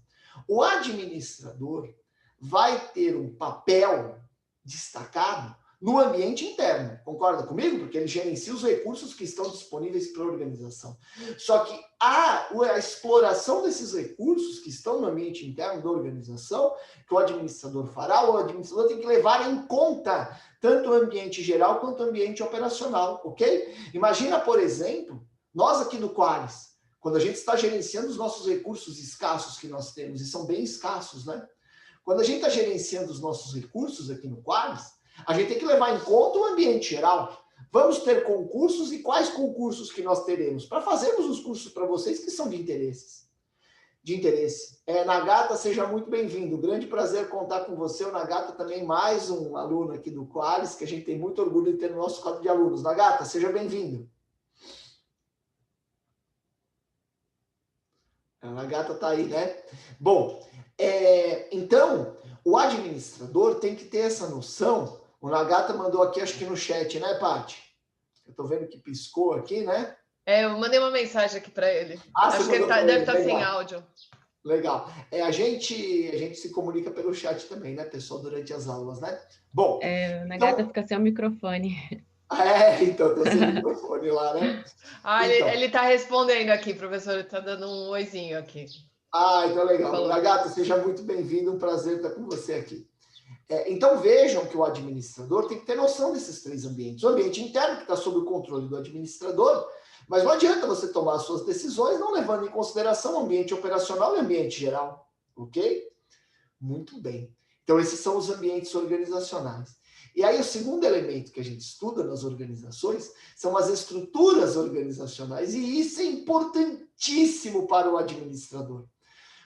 O administrador vai ter um papel destacado no ambiente interno, concorda comigo? Porque ele gerencia os recursos que estão disponíveis para a organização. Só que a exploração desses recursos que estão no ambiente interno da organização, que o administrador fará, o administrador tem que levar em conta tanto o ambiente geral quanto o ambiente operacional, ok? Imagina, por exemplo, nós aqui do Qualis, quando a gente está gerenciando os nossos recursos escassos que nós temos, e são bem escassos, né? Quando a gente está gerenciando os nossos recursos aqui no Qualis, a gente tem que levar em conta o ambiente geral. Vamos ter concursos e quais concursos que nós teremos? Para fazermos os cursos para vocês que são de interesses. de interesse. Nagata, seja muito bem-vindo. Grande prazer contar com você. O Nagata também, mais um aluno aqui do Qualis, que a gente tem muito orgulho de ter no nosso quadro de alunos. Nagata, seja bem-vindo. A Nagata está aí, né? Bom, então, o administrador tem que ter essa noção. O Nagata mandou aqui, acho que no chat, né, Paty? Eu estou vendo que piscou aqui, né? Eu mandei uma mensagem aqui para ele. Acho que ele deve estar sem áudio. Legal. A gente se comunica pelo chat também, né, pessoal, durante as aulas, né? Bom. O Nagata fica sem o microfone. Então, tô sem o microfone lá, né? Então. Ele está respondendo aqui, professor, ele está dando um oizinho aqui. Então legal. Nagata, seja muito bem-vindo, um prazer estar com você aqui. Então, vejam que o administrador tem que ter noção desses 3 ambientes. O ambiente interno, que está sob o controle do administrador, mas não adianta você tomar as suas decisões não levando em consideração o ambiente operacional e o ambiente geral, ok? Muito bem. Então, esses são os ambientes organizacionais. E aí, o segundo elemento que a gente estuda nas organizações são as estruturas organizacionais, e isso é importantíssimo para o administrador.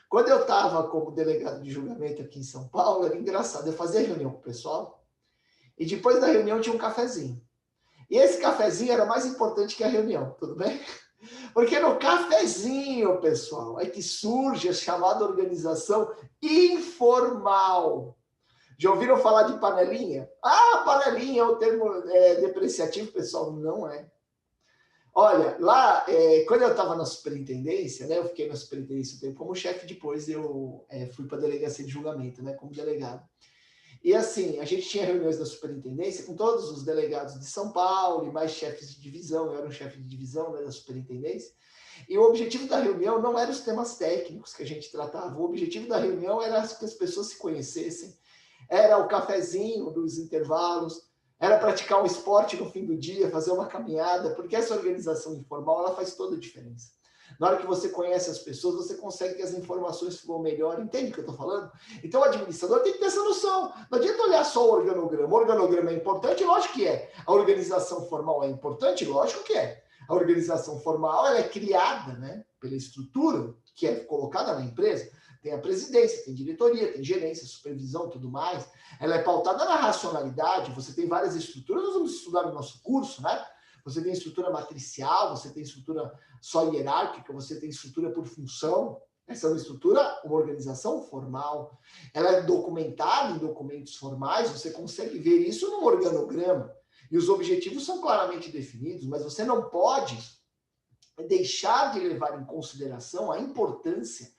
Quando eu estava como delegado de julgamento aqui em São Paulo, era engraçado, eu fazia reunião com o pessoal, e depois da reunião tinha um cafezinho. E esse cafezinho era mais importante que a reunião, tudo bem? Porque no cafezinho, pessoal, é que surge a chamada organização informal. Já ouviram falar de panelinha? Panelinha é o termo depreciativo, pessoal. Não é. Olha, lá, quando eu estava na superintendência, né, eu fiquei na superintendência um tempo como chefe, depois eu fui para a delegacia de julgamento, né, como delegado. E assim, a gente tinha reuniões da superintendência com todos os delegados de São Paulo e mais chefes de divisão. Eu era um chefe de divisão, né, da superintendência. E o objetivo da reunião não era os temas técnicos que a gente tratava. O objetivo da reunião era que as pessoas se conhecessem. Era o cafezinho dos intervalos, era praticar um esporte no fim do dia, fazer uma caminhada, porque essa organização informal ela faz toda a diferença. Na hora que você conhece as pessoas, você consegue que as informações fluam melhor. Entende o que eu estou falando? Então, o administrador tem que ter essa noção. Não adianta olhar só o organograma. O organograma é importante? Lógico que é. A organização formal é importante? Lógico que é. A organização formal ela é criada, né, pela estrutura que é colocada na empresa. Tem a presidência, tem diretoria, tem gerência, supervisão, tudo mais. Ela é pautada na racionalidade. Você tem várias estruturas, nós vamos estudar no nosso curso, né? Você tem estrutura matricial, você tem estrutura só hierárquica, você tem estrutura por função. Essa é uma organização formal. Ela é documentada em documentos formais, você consegue ver isso num organograma. E os objetivos são claramente definidos, mas você não pode deixar de levar em consideração a importância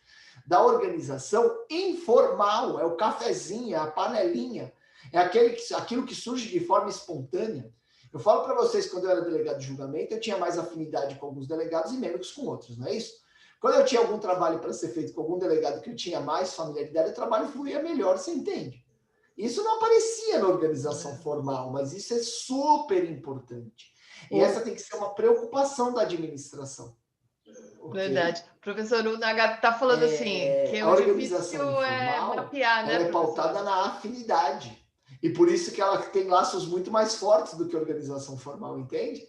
da organização informal. É o cafezinho, é a panelinha, é aquilo que surge de forma espontânea. Eu falo para vocês, quando eu era delegado de julgamento, eu tinha mais afinidade com alguns delegados e menos com outros, não é isso? Quando eu tinha algum trabalho para ser feito com algum delegado que eu tinha mais familiaridade, o trabalho fluía melhor, você entende? Isso não aparecia na organização formal, mas isso é super importante. E essa tem que ser uma preocupação da administração. Okay? Verdade. Professor, o Nagata está falando assim, que a organização informal, é mapear, né, ela é pautada na afinidade. E por isso que ela tem laços muito mais fortes do que a organização formal, entende?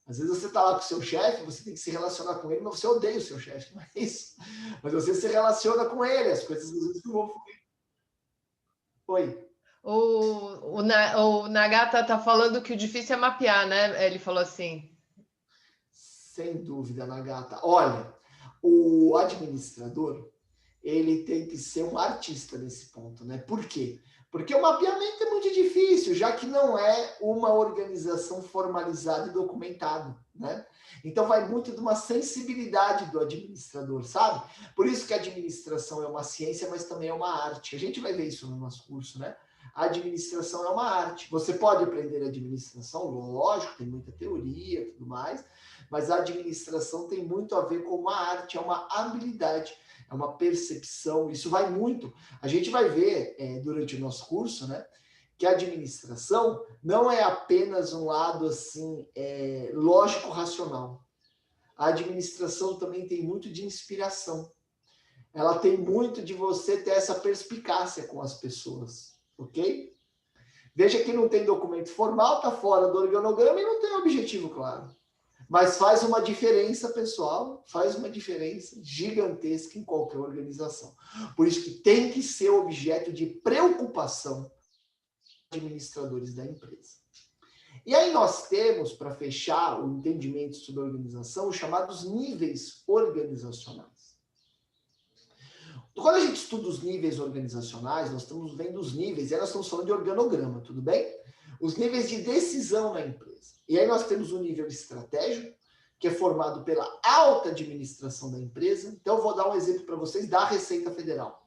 Às vezes você está lá com o seu chefe, você tem que se relacionar com ele, mas você odeia o seu chefe, não é isso? Mas você se relaciona com ele, as coisas às vezes não vão fluir. Oi. O Nagata está falando que o difícil é mapear, né? Ele falou assim. Sem dúvida, Nagata. Olha, o administrador, ele tem que ser um artista nesse ponto, né? Por quê? Porque o mapeamento é muito difícil, já que não é uma organização formalizada e documentada, né? Então vai muito de uma sensibilidade do administrador, sabe? Por isso que a administração é uma ciência, mas também é uma arte. A gente vai ver isso no nosso curso, né? A administração é uma arte. Você pode aprender administração, lógico, tem muita teoria e tudo mais, mas a administração tem muito a ver com uma arte, é uma habilidade, é uma percepção, isso vai muito. A gente vai ver durante o nosso curso, né, que a administração não é apenas um lado assim lógico-racional. A administração também tem muito de inspiração. Ela tem muito de você ter essa perspicácia com as pessoas, ok? Veja que não tem documento formal, está fora do organograma e não tem objetivo claro. Mas faz uma diferença, pessoal, faz uma diferença gigantesca em qualquer organização. Por isso que tem que ser objeto de preocupação dos administradores da empresa. E aí nós temos, para fechar o entendimento sobre a organização, os chamados níveis organizacionais. Quando a gente estuda os níveis organizacionais, nós estamos vendo os níveis, e aí nós estamos falando de organograma, tudo bem? Os níveis de decisão na empresa. E aí nós temos o nível estratégico, que é formado pela alta administração da empresa. Então, eu vou dar um exemplo para vocês da Receita Federal.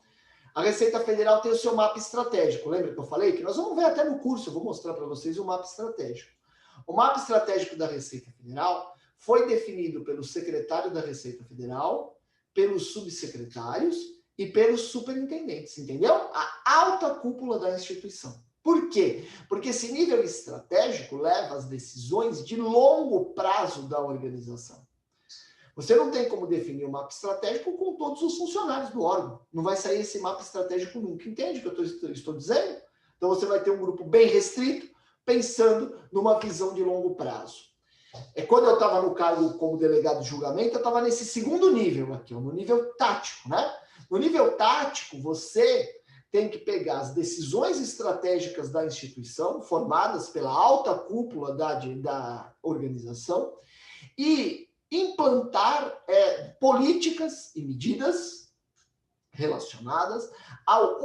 A Receita Federal tem o seu mapa estratégico. Lembra que eu falei? Que nós vamos ver até no curso, eu vou mostrar para vocês o mapa estratégico. O mapa estratégico da Receita Federal foi definido pelo secretário da Receita Federal, pelos subsecretários e pelos superintendentes, entendeu? A alta cúpula da instituição. Por quê? Porque esse nível estratégico leva as decisões de longo prazo da organização. Você não tem como definir um mapa estratégico com todos os funcionários do órgão. Não vai sair esse mapa estratégico nunca. Entende o que eu estou dizendo? Então você vai ter um grupo bem restrito, pensando numa visão de longo prazo. Quando eu estava no cargo como delegado de julgamento, eu estava nesse segundo nível aqui, no nível tático, né? No nível tático, você tem que pegar as decisões estratégicas da instituição, formadas pela alta cúpula da organização, e implantar políticas e medidas relacionadas ao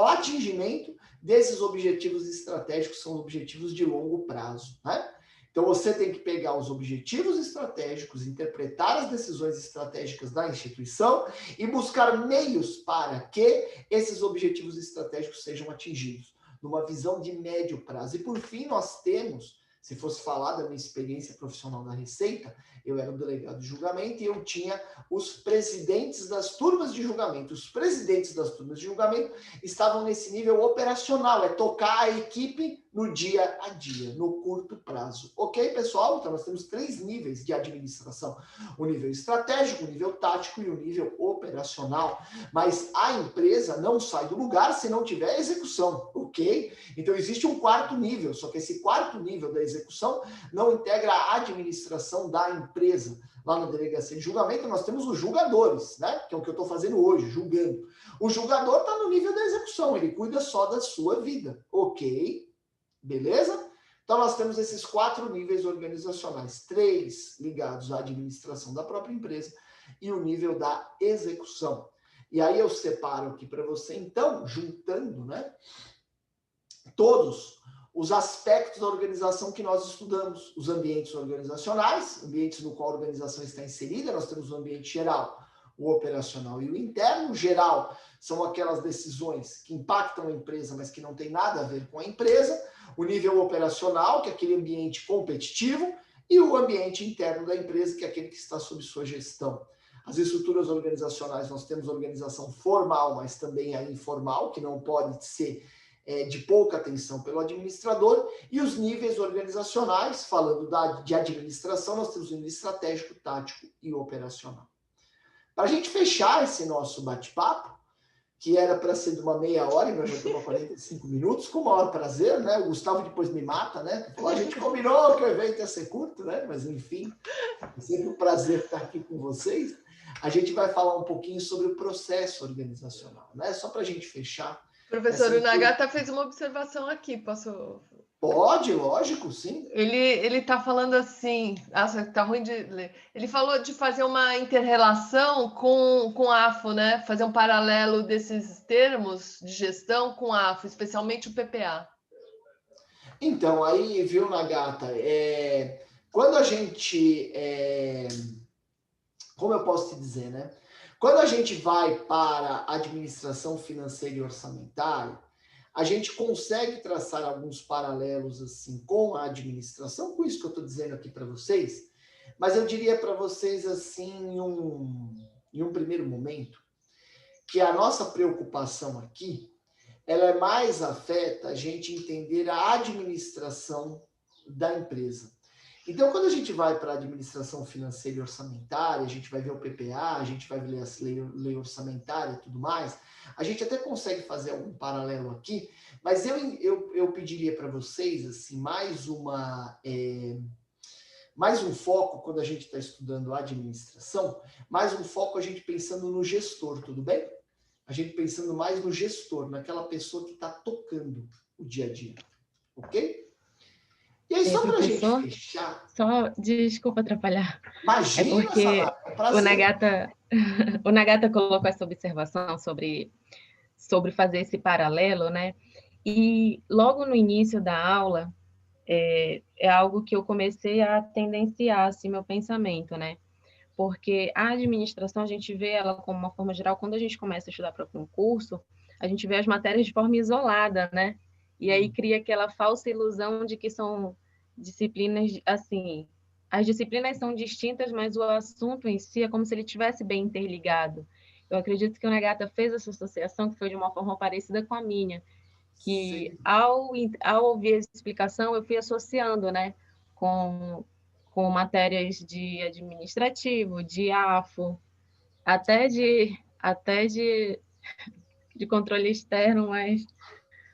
atingimento desses objetivos estratégicos, que são objetivos de longo prazo, né? Então, você tem que pegar os objetivos estratégicos, interpretar as decisões estratégicas da instituição e buscar meios para que esses objetivos estratégicos sejam atingidos, numa visão de médio prazo. E, por fim, nós temos, se fosse falar da minha experiência profissional na Receita, eu era um delegado de julgamento e eu tinha os presidentes das turmas de julgamento. Os presidentes das turmas de julgamento estavam nesse nível operacional, tocar a equipe no dia a dia, no curto prazo. Ok, pessoal? Então, nós temos 3 níveis de administração. O nível estratégico, o nível tático e o nível operacional. Mas a empresa não sai do lugar se não tiver execução, ok? Então, existe um 4º nível, só que esse 4º nível da execução não integra a administração da empresa. Lá na delegacia de julgamento, nós temos os julgadores, né? Que é o que eu estou fazendo hoje, julgando. O julgador está no nível da execução, ele cuida só da sua vida, ok? Beleza? Então, nós temos esses 4 níveis organizacionais, 3 ligados à administração da própria empresa e o nível da execução. E aí eu separo aqui para você, então, juntando, né, todos os aspectos da organização que nós estudamos, os ambientes organizacionais, ambientes no qual a organização está inserida, nós temos o ambiente geral, o operacional e o interno. O geral são aquelas decisões que impactam a empresa, mas que não tem nada a ver com a empresa. O nível operacional, que é aquele ambiente competitivo, e o ambiente interno da empresa, que é aquele que está sob sua gestão. As estruturas organizacionais, nós temos a organização formal, mas também a informal, que não pode ser de pouca atenção pelo administrador, e os níveis organizacionais, falando de administração, nós temos o nível estratégico, tático e operacional. Para a gente fechar esse nosso bate-papo, que era para ser de uma meia hora, e nós já estamos a 45 minutos, com o maior prazer, né? O Gustavo depois me mata, né? A gente combinou que o evento ia ser curto, né? Mas, enfim, é sempre um prazer estar aqui com vocês. A gente vai falar um pouquinho sobre o processo organizacional, né? Só para a gente fechar. Professor, o Nagata fez uma observação aqui, posso... Pode, lógico, sim. Ele está falando assim, nossa, está ruim de ler. Ele falou de fazer uma inter-relação com a AFO, né? Fazer um paralelo desses termos de gestão com a AFO, especialmente o PPA. Então, aí, viu, Nagata, quando a gente... como eu posso te dizer, né? Quando a gente vai para a administração financeira e orçamentária, a gente consegue traçar alguns paralelos assim com a administração, com isso que eu estou dizendo aqui para vocês, mas eu diria para vocês assim, em um primeiro momento, que a nossa preocupação aqui, ela é mais afeta a gente entender a administração da empresa. Então, quando a gente vai para a administração financeira e orçamentária, a gente vai ver o PPA, a gente vai ver a lei orçamentária e tudo mais, a gente até consegue fazer algum paralelo aqui, mas eu pediria para vocês assim, mais mais um foco quando a gente está estudando administração, mais um foco a gente pensando no gestor, tudo bem? A gente pensando mais no gestor, naquela pessoa que está tocando o dia a dia, ok? E aí, só para a gente fechar... Só, desculpa atrapalhar. Imagina, é porque Sanara, é um prazer. O Nagata colocou essa observação sobre fazer esse paralelo, né? E logo no início da aula, é algo que eu comecei a tendenciar, assim, meu pensamento, né? Porque a administração, a gente vê ela como uma forma geral, quando a gente começa a estudar para concurso, a gente vê as matérias de forma isolada, né? E aí cria aquela falsa ilusão de que são disciplinas, assim, as disciplinas são distintas, mas o assunto em si é como se ele tivesse bem interligado. Eu acredito que o Nagata fez essa associação, que foi de uma forma parecida com a minha, que ao ouvir essa explicação, eu fui associando, né, com matérias de administrativo, de AFO, até de controle externo, mas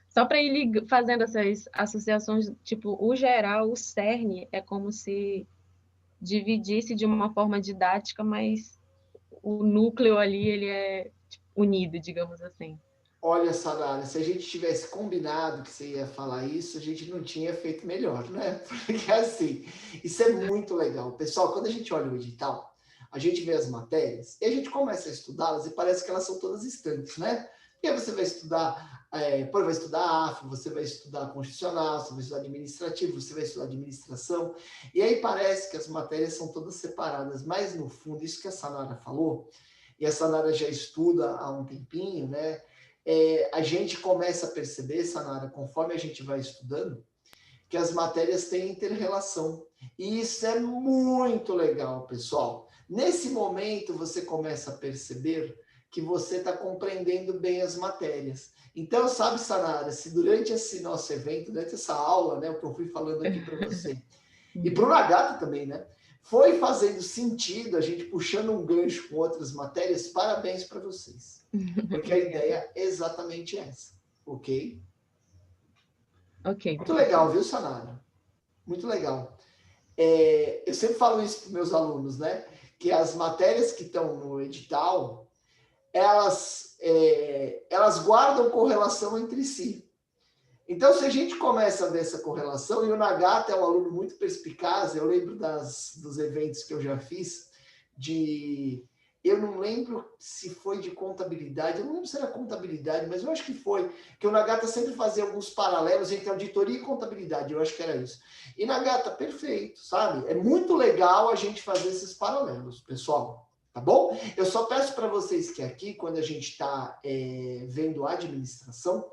só para ir fazendo essas associações, tipo, o geral, o cerne é como se dividisse de uma forma didática, mas o núcleo ali, ele é unido, digamos assim. Olha, Sanara, se a gente tivesse combinado que você ia falar isso, a gente não tinha feito melhor, né? Porque assim, isso é muito legal. Pessoal, quando a gente olha o edital, a gente vê as matérias e a gente começa a estudá-las e parece que elas são todas estanques, né? E aí você vai estudar, vai estudar AFO, você vai estudar constitucional, você vai estudar administrativo, você vai estudar administração, e aí parece que as matérias são todas separadas, mas no fundo, isso que a Sanara falou, e a Sanara já estuda há um tempinho, né? A gente começa a perceber, Sanara, conforme a gente vai estudando, que as matérias têm inter-relação. E isso é muito legal, pessoal. Nesse momento, você começa a perceber que você está compreendendo bem as matérias. Então, sabe, Sanara, se durante esse nosso evento, durante essa aula, né, o que eu fui falando aqui para você, e para o Nagata também, né, foi fazendo sentido, a gente puxando um gancho com outras matérias, parabéns para vocês. Porque a ideia é exatamente essa, ok? Ok. Muito legal, viu, Sanara? Muito legal. Eu sempre falo isso para os meus alunos, né? Que as matérias que estão no edital, elas guardam correlação entre si. Então, se a gente começa a ver essa correlação, e o Nagata é um aluno muito perspicaz, eu lembro dos eventos que eu já fiz, eu não lembro se foi de contabilidade, eu não lembro se era contabilidade, mas eu acho que foi, que o Nagata sempre fazia alguns paralelos entre auditoria e contabilidade, eu acho que era isso. E Nagata, perfeito, sabe? É muito legal a gente fazer esses paralelos, pessoal, tá bom? Eu só peço para vocês que aqui, quando a gente está vendo a administração,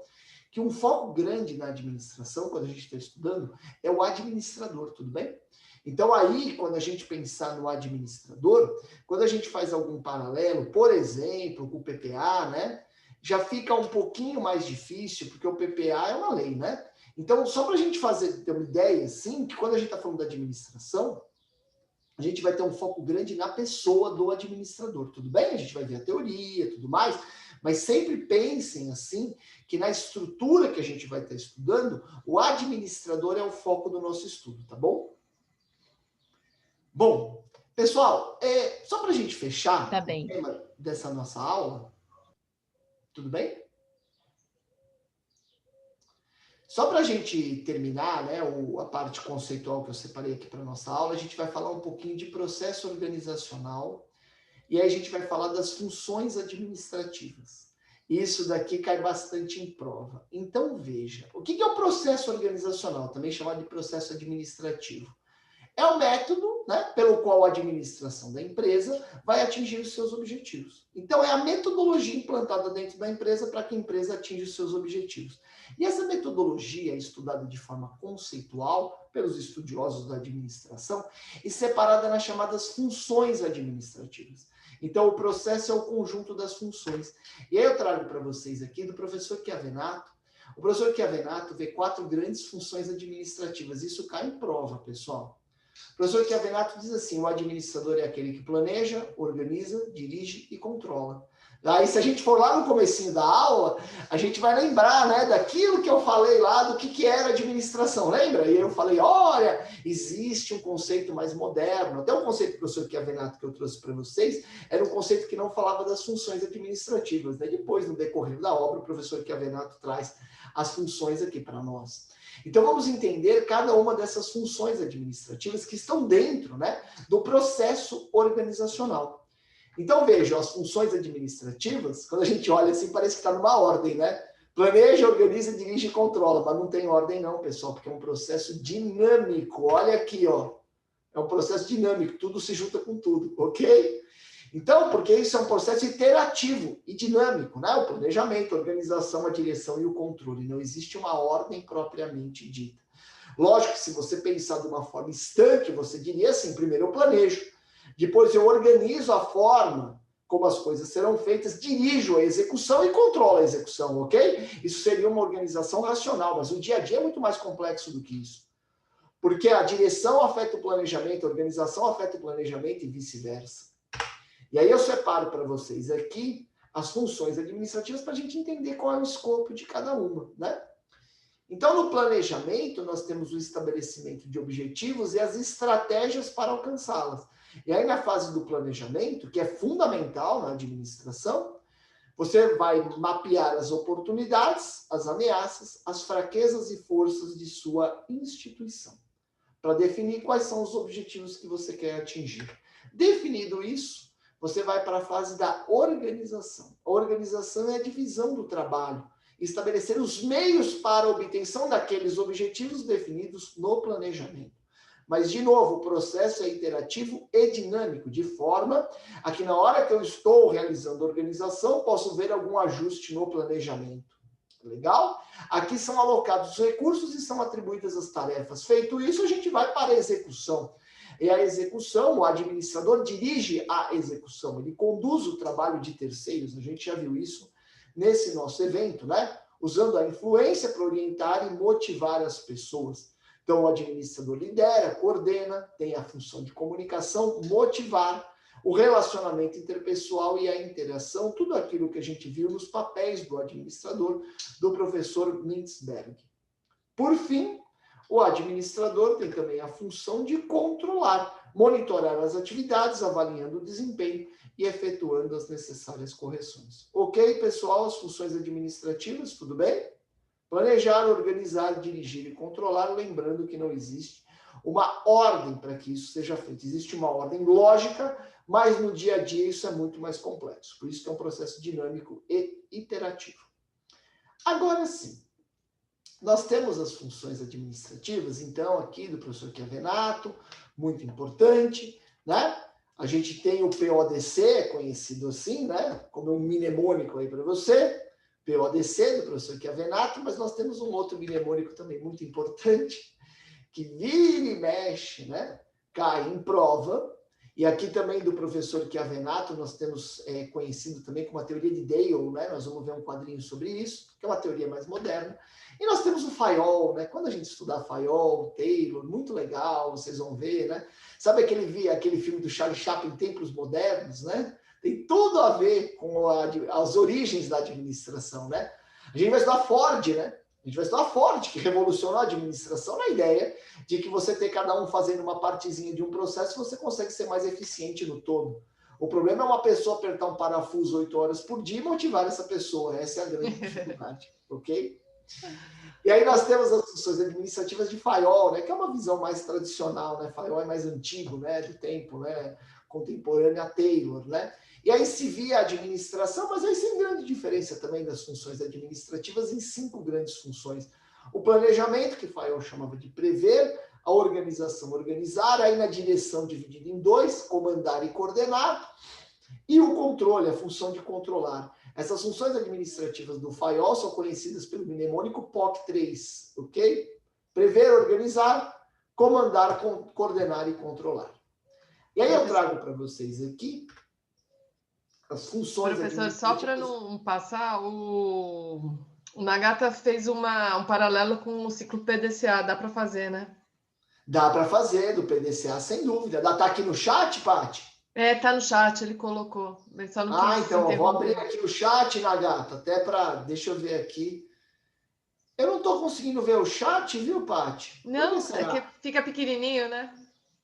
que um foco grande na administração, quando a gente está estudando, é o administrador, tudo bem? Então, aí, quando a gente pensar no administrador, quando a gente faz algum paralelo, por exemplo, com o PPA, né, já fica um pouquinho mais difícil, porque o PPA é uma lei, né? Então, só para a gente ter uma ideia, assim, que quando a gente está falando da administração, a gente vai ter um foco grande na pessoa do administrador, tudo bem? A gente vai ver a teoria, tudo mais, mas sempre pensem, assim, que na estrutura que a gente vai estar estudando, o administrador é o foco do nosso estudo, tá bom? Bom, pessoal, só para a gente fechar Tá bem. o tema dessa nossa aula, tudo bem? Só para a gente terminar, né, a parte conceitual que eu separei aqui para a nossa aula, a gente vai falar um pouquinho de processo organizacional e aí a gente vai falar das funções administrativas. Isso daqui cai bastante em prova. Então, veja, o que é o processo organizacional, também chamado de processo administrativo? É o método, né, pelo qual a administração da empresa vai atingir os seus objetivos. Então, é a metodologia implantada dentro da empresa para que a empresa atinja os seus objetivos. E essa metodologia é estudada de forma conceitual pelos estudiosos da administração e separada nas chamadas funções administrativas. Então, o processo é o conjunto das funções. E aí eu trago para vocês aqui do professor Chiavenato. O professor Chiavenato vê 4 grandes funções administrativas. Isso cai em prova, pessoal. O professor Chiavenato diz assim: o administrador é aquele que planeja, organiza, dirige e controla. Aí, se a gente for lá no comecinho da aula, a gente vai lembrar, né, daquilo que eu falei lá, do que era administração, lembra? E eu falei, olha, existe um conceito mais moderno, até o conceito do professor Chiavenato que eu trouxe para vocês, era um conceito que não falava das funções administrativas, né? Depois, no decorrer da obra, o professor Chiavenato traz as funções aqui para nós. Então, vamos entender cada uma dessas funções administrativas que estão dentro, né, do processo organizacional. Então, vejam, as funções administrativas, quando a gente olha assim, parece que está numa ordem, né? Planeja, organiza, dirige e controla, mas não tem ordem não, pessoal, porque é um processo dinâmico. Olha aqui, ó. É um processo dinâmico, tudo se junta com tudo, ok? Então, porque isso é um processo iterativo e dinâmico, né? O planejamento, a organização, a direção e o controle. Não existe uma ordem propriamente dita. Lógico que se você pensar de uma forma estanque, você diria assim, primeiro eu planejo, depois eu organizo a forma como as coisas serão feitas, dirijo a execução e controlo a execução, ok? Isso seria uma organização racional, mas o dia a dia é muito mais complexo do que isso. Porque a direção afeta o planejamento, a organização afeta o planejamento e vice-versa. E aí eu separo para vocês aqui as funções administrativas para a gente entender qual é o escopo de cada uma, né? Então, no planejamento, nós temos o estabelecimento de objetivos e as estratégias para alcançá-las. E aí, na fase do planejamento, que é fundamental na administração, você vai mapear as oportunidades, as ameaças, as fraquezas e forças de sua instituição, para definir quais são os objetivos que você quer atingir. Definido isso, você vai para a fase da organização. A organização é a divisão do trabalho, estabelecer os meios para a obtenção daqueles objetivos definidos no planejamento. Mas, de novo, o processo é iterativo e dinâmico, de forma a que na hora que eu estou realizando a organização, posso ver algum ajuste no planejamento. Legal? Aqui são alocados os recursos e são atribuídas as tarefas. Feito isso, a gente vai para a execução. E a execução, o administrador dirige a execução, ele conduz o trabalho de terceiros, a gente já viu isso nesse nosso evento, né? Usando a influência para orientar e motivar as pessoas. Então, o administrador lidera, coordena, tem a função de comunicação, motivar, o relacionamento interpessoal e a interação, tudo aquilo que a gente viu nos papéis do administrador, do professor Mintzberg. Por fim, o administrador tem também a função de controlar, monitorar as atividades, avaliando o desempenho e efetuando as necessárias correções. Ok, pessoal? As funções administrativas, tudo bem? Planejar, organizar, dirigir e controlar, lembrando que não existe uma ordem para que isso seja feito. Existe uma ordem lógica, mas no dia a dia isso é muito mais complexo. Por isso que é um processo dinâmico e iterativo. Agora sim, nós temos as funções administrativas, então, aqui do professor Chiavenato, muito importante, né? A gente tem o PODC, conhecido assim, né? Como um mnemônico aí para você, PODC, do professor Chiavenato, mas nós temos um outro mnemônico também muito importante, que vira e mexe, né? Cai em prova, e aqui também do professor Chiavenato, nós temos conhecido também como a teoria de Dale, né? Nós vamos ver um quadrinho sobre isso, que é uma teoria mais moderna. E nós temos o Fayol, né? Quando a gente estudar Fayol, Taylor, muito legal, vocês vão ver, né? Sabe aquele filme do Charlie Chaplin, Tempos Modernos, né? Tem tudo a ver com as origens da administração, né? A gente vai estudar Ford, né? A gente vai estudar Ford, que revolucionou a administração na ideia de que você ter cada um fazendo uma partezinha de um processo, você consegue ser mais eficiente no todo. O problema é uma pessoa apertar um parafuso 8 horas por dia e motivar essa pessoa. Essa é a grande dificuldade, ok? E aí nós temos as funções administrativas de Fayol, né? Que é uma visão mais tradicional, né? Fayol é mais antigo, né? Do tempo, né? Contemporâneo a Taylor, né? E aí se via a administração, mas aí sem grande diferença também das funções administrativas em 5 grandes funções. O planejamento, que Fayol chamava de prever, a organização, organizar, aí na direção dividida em 2, comandar e coordenar, e o controle, a função de controlar. Essas funções administrativas do Fayol são conhecidas pelo mnemônico POC3, ok? Prever, organizar, comandar, coordenar e controlar. E aí eu trago para vocês aqui as funções... Professor, só para não passar, o Nagata fez um paralelo com o ciclo PDCA, dá para fazer, né? Dá para fazer, do PDCA, sem dúvida. Está aqui no chat, Paty? Tá no chat, ele colocou. Mas só não quis então, eu vou abrir aqui o chat, Nagata, até para... Deixa eu ver aqui. Eu não estou conseguindo ver o chat, viu, Paty? Não, é que fica pequenininho, né?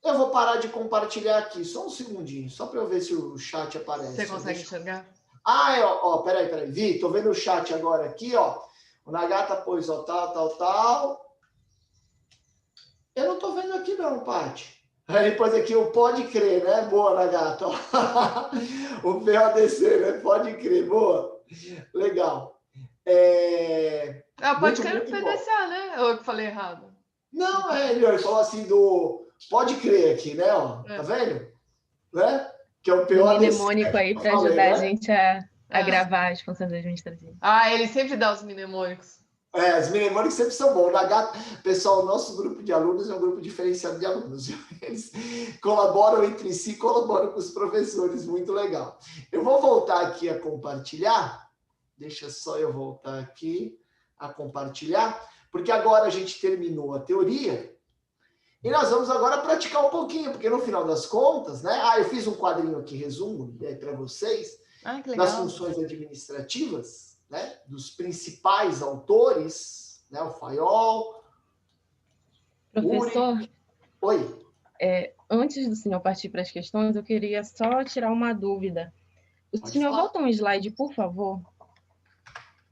Eu vou parar de compartilhar aqui, só um segundinho, só para eu ver se o chat aparece. Você consegue enxergar? Peraí. Vi, tô vendo o chat agora aqui, ó. O Nagata pôs, ó, tal. Eu não tô vendo aqui não, Paty. Aí ele pôs aqui o pode crer, né? Boa, Nagata. O PODC, né? Pode crer, boa. Legal. Pode crer no PDCA, né? Ou eu falei errado? Não, ele falou assim pode crer aqui, né? Ó, tá vendo? Né? Que é o PODC. Um mnemônico aí para ajudar a gente a gravar as funções administrativas. Ele sempre dá os mnemônicos. Os mnemônicos sempre são bons. Pessoal, o nosso grupo de alunos é um grupo diferenciado de alunos. Eles colaboram entre si, colaboram com os professores. Muito legal. Eu vou voltar aqui a compartilhar. Deixa só eu voltar aqui a compartilhar, porque agora a gente terminou a teoria e nós vamos agora praticar um pouquinho, porque no final das contas, né? Eu fiz um quadrinho aqui, resumo, para vocês, das funções administrativas, né, dos principais autores, né, o Fayol. Professor, Uri. Oi. Antes do senhor partir para as questões, eu queria só tirar uma dúvida. O senhor volta um slide, por favor?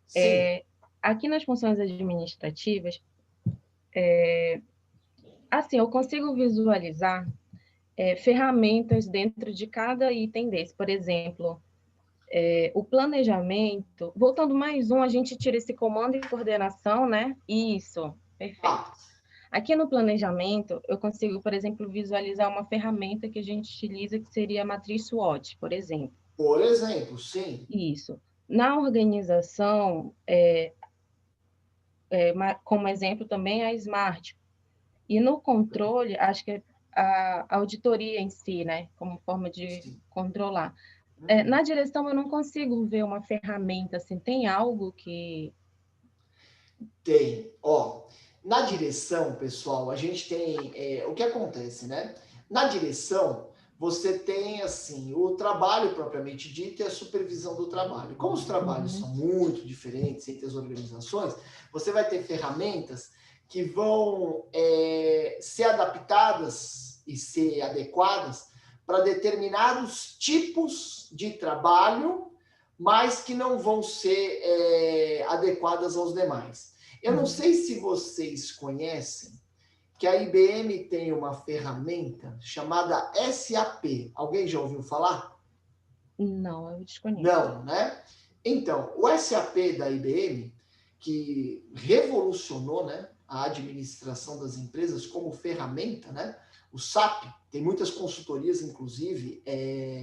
Sim. Aqui nas funções administrativas, assim, eu consigo visualizar ferramentas dentro de cada item desse. Por exemplo, o planejamento, voltando mais a gente tira esse comando e coordenação, né? Isso, perfeito. Aqui no planejamento, eu consigo, por exemplo, visualizar uma ferramenta que a gente utiliza, que seria a matriz SWOT, por exemplo. Por exemplo, sim. Isso. Na organização, como exemplo também a SMART. E no controle, acho que a auditoria em si, né? Como forma de controlar. Na direção, eu não consigo ver uma ferramenta assim. Tem algo que... Tem. Na direção, pessoal, a gente tem... o que acontece, né? Na direção, você tem, assim, o trabalho propriamente dito e a supervisão do trabalho. Como os trabalhos são muito diferentes entre as organizações, você vai ter ferramentas que vão ser adaptadas e ser adequadas para determinados tipos de trabalho, mas que não vão ser adequadas aos demais. Eu não sei se vocês conhecem que a IBM tem uma ferramenta chamada SAP. Alguém já ouviu falar? Não, eu desconheço. Não, né? Então, o SAP da IBM, que revolucionou, né, a administração das empresas como ferramenta, né? O SAP, tem muitas consultorias, inclusive,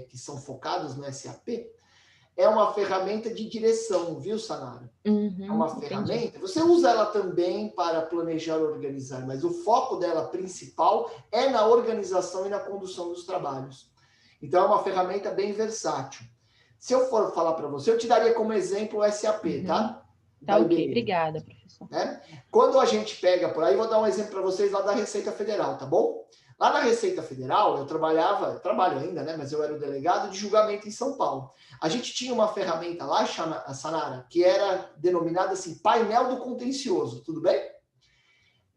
que são focadas no SAP, é uma ferramenta de direção, viu, Sanara? É uma ferramenta. Você usa ela também para planejar e organizar, mas o foco dela principal é na organização e na condução dos trabalhos. Então, é uma ferramenta bem versátil. Se eu for falar para você, eu te daria como exemplo o SAP, tá? Tá, ok. Obrigada, professor. Né? Quando a gente pega por aí, vou dar um exemplo para vocês lá da Receita Federal, tá bom? Lá na Receita Federal, eu trabalho ainda, né? Mas eu era o delegado de julgamento em São Paulo. A gente tinha uma ferramenta lá, Sanara, que era denominada assim, painel do contencioso, tudo bem?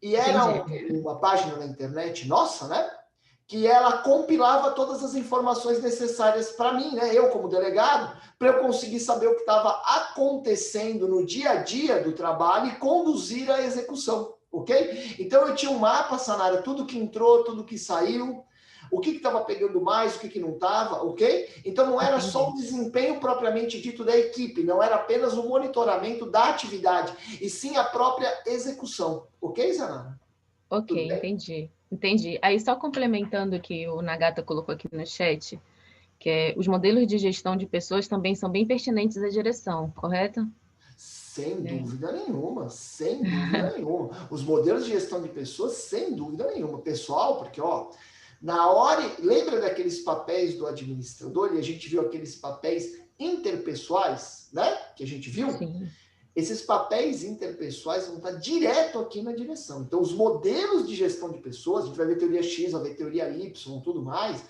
E era uma página na internet nossa, né? Que ela compilava todas as informações necessárias para mim, né? Eu como delegado, para eu conseguir saber o que estava acontecendo no dia a dia do trabalho e conduzir a execução. Ok? Então, eu tinha um mapa, Sanara, tudo que entrou, tudo que saiu, o que estava pegando mais, o que não estava, ok? Então, não era só o desempenho propriamente dito da equipe, não era apenas o monitoramento da atividade, e sim a própria execução. Ok, Sanara? Ok, entendi. Aí, só complementando o que o Nagata colocou aqui no chat, que os modelos de gestão de pessoas também são bem pertinentes à direção, correto? Sem dúvida nenhuma, sem dúvida nenhuma. Os modelos de gestão de pessoas, sem dúvida nenhuma. Pessoal, porque, na hora... Lembra daqueles papéis do administrador? E a gente viu aqueles papéis interpessoais, né? Que a gente viu? Sim. Esses papéis interpessoais vão estar direto aqui na direção. Então, os modelos de gestão de pessoas, a gente vai ver teoria X, vai ver teoria Y, tudo mais...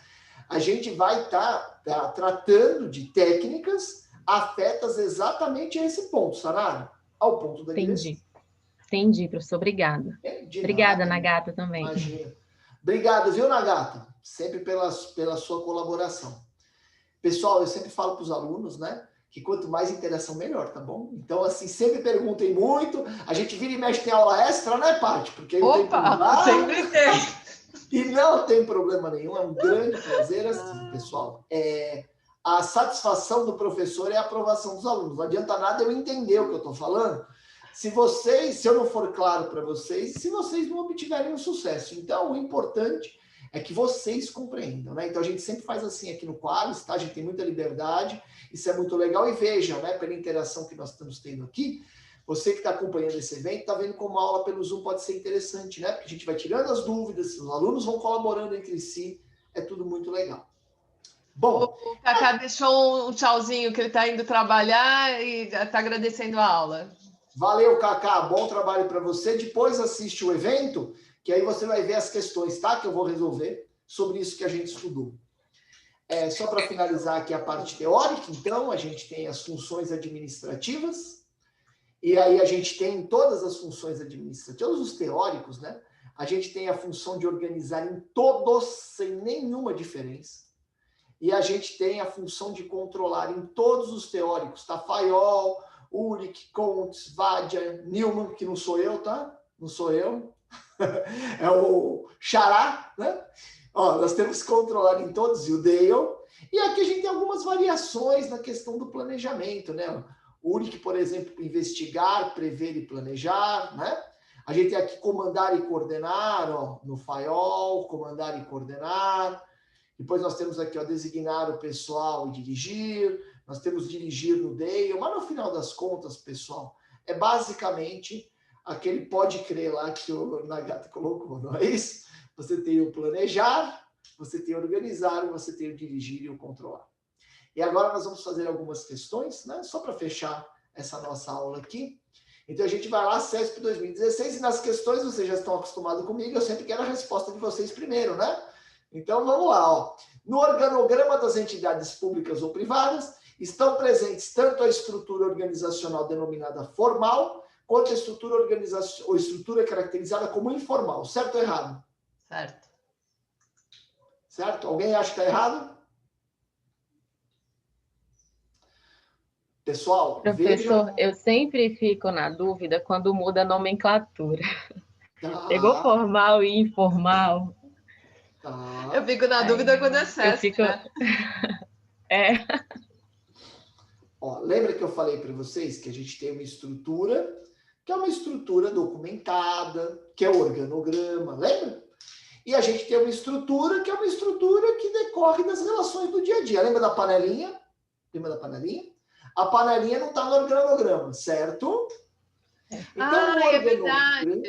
a gente vai estar tratando de técnicas afetas exatamente a esse ponto, Sanara, ao ponto da direção. Entendi, professor. Obrigada. Obrigada, Nagata, também. Imagina. Obrigado, viu, Nagata? Sempre pela sua colaboração. Pessoal, eu sempre falo para os alunos, né? Que quanto mais interação, melhor, tá bom? Então, assim, sempre perguntem muito. A gente vira e mexe, tem aula extra, né, Paty? Porque o tempo não dá. Sempre tem. E não tem problema nenhum, é um grande prazer, assim, pessoal. A satisfação do professor é a aprovação dos alunos. Não adianta nada eu entender o que eu estou falando se eu não for claro para vocês, se vocês não obtiverem um sucesso. Então, o importante é que vocês compreendam, né? Então, a gente sempre faz assim aqui no Qualis, tá? A gente tem muita liberdade, isso é muito legal. E vejam, né, pela interação que nós estamos tendo aqui, você que está acompanhando esse evento, está vendo como a aula pelo Zoom pode ser interessante, né? Porque a gente vai tirando as dúvidas, os alunos vão colaborando entre si, é tudo muito legal. Bom, o Cacá deixou um tchauzinho que ele está indo trabalhar e está agradecendo a aula. Valeu, Cacá, bom trabalho para você. Depois assiste o evento, que aí você vai ver as questões, tá? Que eu vou resolver sobre isso que a gente estudou. Só para finalizar aqui a parte teórica, então, a gente tem as funções administrativas, e aí a gente tem todas as funções administrativas, todos os teóricos, né? A gente tem a função de organizar em todos, sem nenhuma diferença. E a gente tem a função de controlar em todos os teóricos, tá? Fayol, Ulrich, Kuntz, Vadia, Newman, que não sou eu, tá? Não sou eu. É o Xará, né? Ó, nós temos que controlar em todos, e o Dale. E aqui a gente tem algumas variações na questão do planejamento, né? O Ulrich, por exemplo, investigar, prever e planejar, né? A gente tem aqui comandar e coordenar, ó, no Fayol, comandar e coordenar. Depois nós temos aqui, ó, designar o pessoal e dirigir. Nós temos dirigir no Dale. Mas no final das contas, pessoal, é basicamente aquele pode crer lá que o Nagata colocou, não é isso? Você tem o planejar, você tem o organizar, você tem o dirigir e o controlar. E agora nós vamos fazer algumas questões, né? Só para fechar essa nossa aula aqui. Então a gente vai lá, CESP 2016, e nas questões vocês já estão acostumados comigo, eu sempre quero a resposta de vocês primeiro, né? Então vamos lá, ó. No organograma das entidades públicas ou privadas, estão presentes tanto a estrutura organizacional denominada formal, quanto a estrutura caracterizada como informal. Certo ou errado? Certo. Certo? Alguém acha que está errado? Pessoal, professor, eu sempre fico na dúvida quando muda a nomenclatura. Pegou formal e informal. Eu fico na dúvida quando é CESP, né? Ó, lembra que eu falei para vocês que a gente tem uma estrutura, que é uma estrutura documentada, que é o organograma, lembra? E a gente tem uma estrutura que é uma estrutura que decorre das relações do dia a dia. Lembra da panelinha? Lembra da panelinha? A panelinha não está no organograma, certo? Então, é verdade.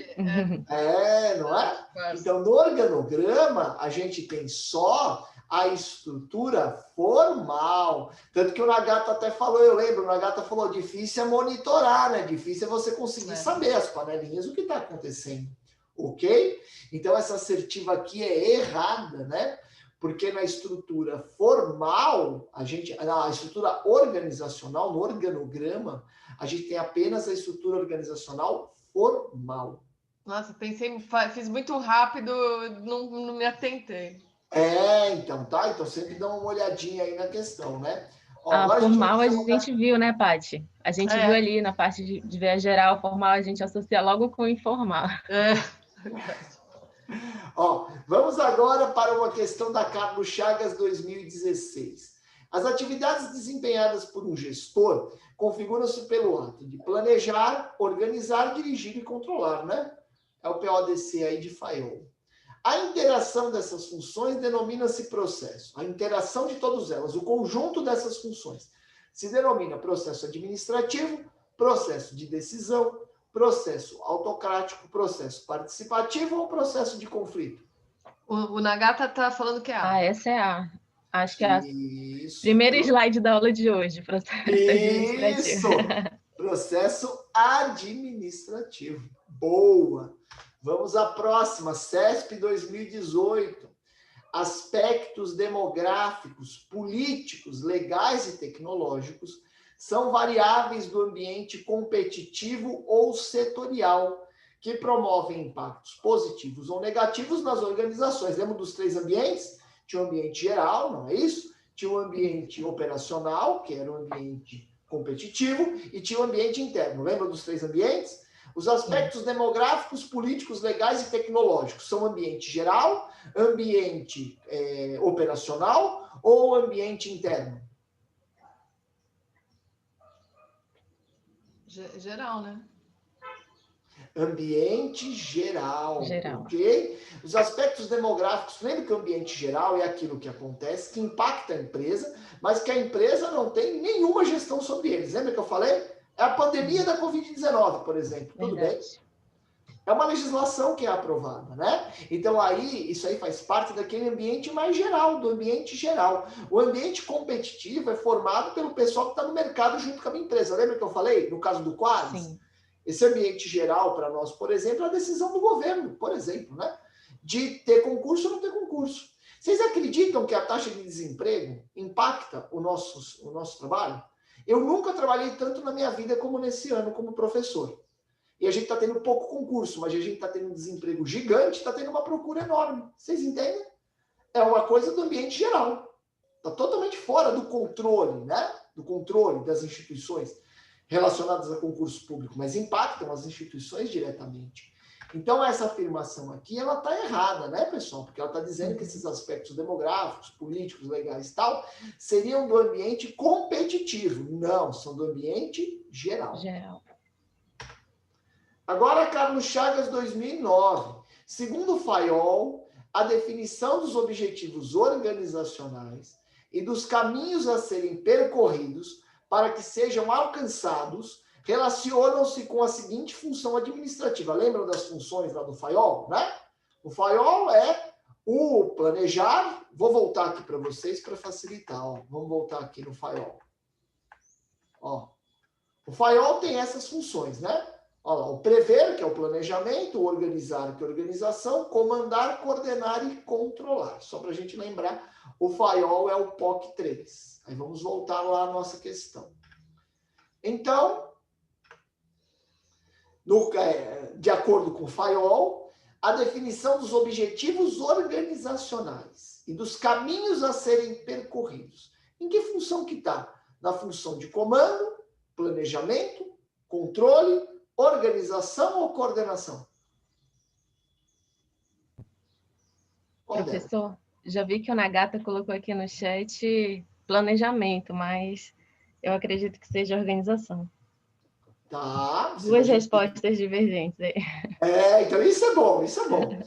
Não é? Então, no organograma, a gente tem só a estrutura formal. Tanto que o Nagata até falou, eu lembro, o Nagata falou, difícil é monitorar, né? Difícil é você conseguir saber as panelinhas, o que está acontecendo. Ok? Então, essa assertiva aqui é errada, né? Porque na estrutura formal, na estrutura organizacional, no organograma, a gente tem apenas a estrutura organizacional formal. Nossa, fiz muito rápido, não me atentei. Então, tá? Então, sempre dá uma olhadinha aí na questão, né? Ó, formal a gente viu, né, Paty? A gente viu ali na parte de ver geral, formal a gente associa logo com informal. Ó, vamos agora para uma questão da Carlos Chagas 2016. As atividades desempenhadas por um gestor configuram-se pelo ato de planejar, organizar, dirigir e controlar, né? É o PODC aí de Fayol. A interação dessas funções denomina-se processo. A interação de todas elas, o conjunto dessas funções, se denomina processo administrativo, processo de decisão, processo autocrático, processo participativo ou processo de conflito? O Nagata está falando que é A. Essa é A. Acho que é a primeira slide da aula de hoje. Processo administrativo. Processo administrativo. Boa! Vamos à próxima, CESP 2018. aspectos demográficos, políticos, legais e tecnológicos são variáveis do ambiente competitivo ou setorial, que promovem impactos positivos ou negativos nas organizações. Lembra dos 3 ambientes? Tinha um ambiente geral, não é isso? Tinha um ambiente operacional, que era o ambiente competitivo, e tinha um ambiente interno. Lembra dos 3 ambientes? Os aspectos demográficos, políticos, legais e tecnológicos são ambiente geral, ambiente operacional ou ambiente interno? Geral, né? Ambiente geral, ok? Os aspectos demográficos, lembra que o ambiente geral é aquilo que acontece, que impacta a empresa, mas que a empresa não tem nenhuma gestão sobre eles. Lembra que eu falei? É a pandemia da Covid-19, por exemplo. Tudo bem? É uma legislação que é aprovada, né? Então, isso aí faz parte daquele ambiente mais geral, do ambiente geral. O ambiente competitivo é formado pelo pessoal que está no mercado junto com a minha empresa. Lembra que eu falei? No caso do Quadros? Sim. Esse ambiente geral, para nós, por exemplo, é a decisão do governo, por exemplo, né? De ter concurso ou não ter concurso. Vocês acreditam que a taxa de desemprego impacta o nosso trabalho? Eu nunca trabalhei tanto na minha vida como nesse ano, como professor. E a gente está tendo pouco concurso, mas a gente está tendo um desemprego gigante, está tendo uma procura enorme. Vocês entendem? É uma coisa do ambiente geral. Está totalmente fora do controle, né? Do controle das instituições relacionadas a concurso público, mas impactam as instituições diretamente. Então, essa afirmação aqui, ela está errada, né, pessoal? Porque ela está dizendo que esses aspectos demográficos, políticos, legais e tal, seriam do ambiente competitivo. Não, são do ambiente geral. Agora, Carlos Chagas, 2009. Segundo o FAIOL, a definição dos objetivos organizacionais e dos caminhos a serem percorridos para que sejam alcançados relacionam-se com a seguinte função administrativa. Lembram das funções lá do FAIOL, né? O FAIOL é o planejar. Vou voltar aqui para vocês para facilitar. Ó. Vamos voltar aqui no FAIOL. Ó. O FAIOL tem essas funções, né? Olha lá, o prever, que é o planejamento, o organizar, que é a organização, comandar, coordenar e controlar. Só para a gente lembrar, o FAIOL é o POC 3. Aí vamos voltar lá à nossa questão. Então, de acordo com o FAIOL, a definição dos objetivos organizacionais e dos caminhos a serem percorridos. Em que função que está? Na função de comando, planejamento, controle, organização ou coordenação? Professor, já vi que o Nagata colocou aqui no chat planejamento, mas eu acredito que seja organização. Tá. Duas respostas divergentes. Então isso é bom, isso é bom.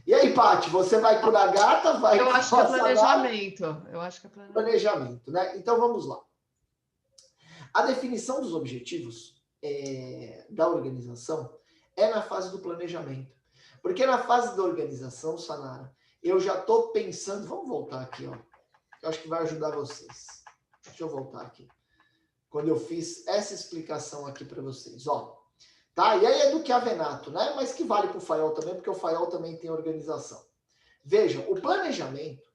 E aí, Paty, você vai por Nagata? Eu acho que é planejamento. Eu acho que é planejamento, né? Então vamos lá. A definição dos objetivos da organização é na fase do planejamento. Porque na fase da organização, Sanara, eu já estou pensando... Vamos voltar aqui, ó. Eu acho que vai ajudar vocês. Deixa eu voltar aqui. Quando eu fiz essa explicação aqui para vocês, ó. Tá? E aí é do Chiavenato, né? Mas que vale para o FAIOL também, porque o FAIOL também tem organização. Vejam, o planejamento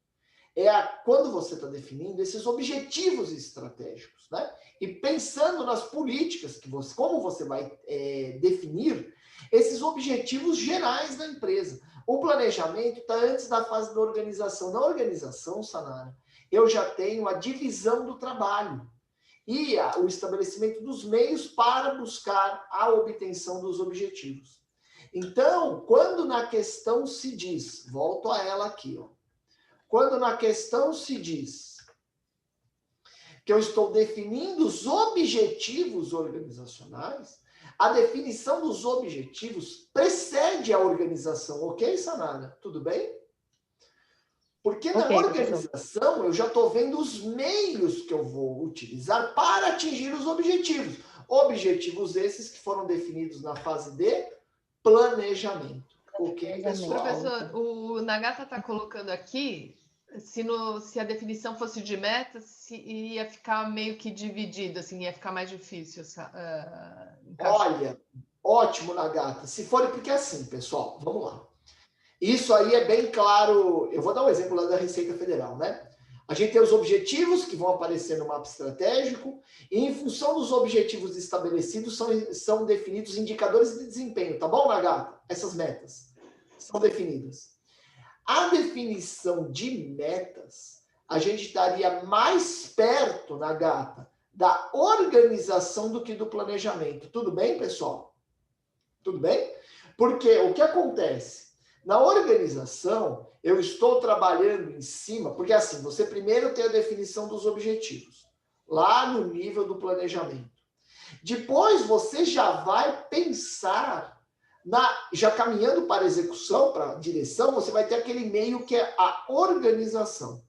quando você está definindo esses objetivos estratégicos, né? E pensando nas políticas como você vai definir esses objetivos gerais da empresa. O planejamento está antes da fase da organização. Na organização, Sanara, eu já tenho a divisão do trabalho e o estabelecimento dos meios para buscar a obtenção dos objetivos. Então, quando na questão se diz, volto a ela aqui, ó. Quando na questão se diz que eu estou definindo os objetivos organizacionais, a definição dos objetivos precede a organização, ok, Sanara? Tudo bem? Porque na organização eu já estou vendo os meios que eu vou utilizar para atingir os objetivos. Objetivos esses que foram definidos na fase de planejamento. Ok, pessoal? Professor, o Nagata está colocando aqui, se a definição fosse de meta, ia ficar meio que dividido, assim, ia ficar mais difícil. Olha, ótimo, Nagata. Se for, porque assim, pessoal, vamos lá. Isso aí é bem claro. Eu vou dar um exemplo lá da Receita Federal, né? A gente tem os objetivos que vão aparecer no mapa estratégico e, em função dos objetivos estabelecidos, são definidos indicadores de desempenho, tá bom, Nagata? Essas metas são definidas. A definição de metas, a gente estaria mais perto, Nagata, da organização do que do planejamento. Tudo bem, pessoal? Tudo bem? Porque o que acontece? Na organização, eu estou trabalhando em cima, porque assim, você primeiro tem a definição dos objetivos, lá no nível do planejamento. Depois você já vai pensar, já caminhando para a execução, para a direção, você vai ter aquele meio que é a organização.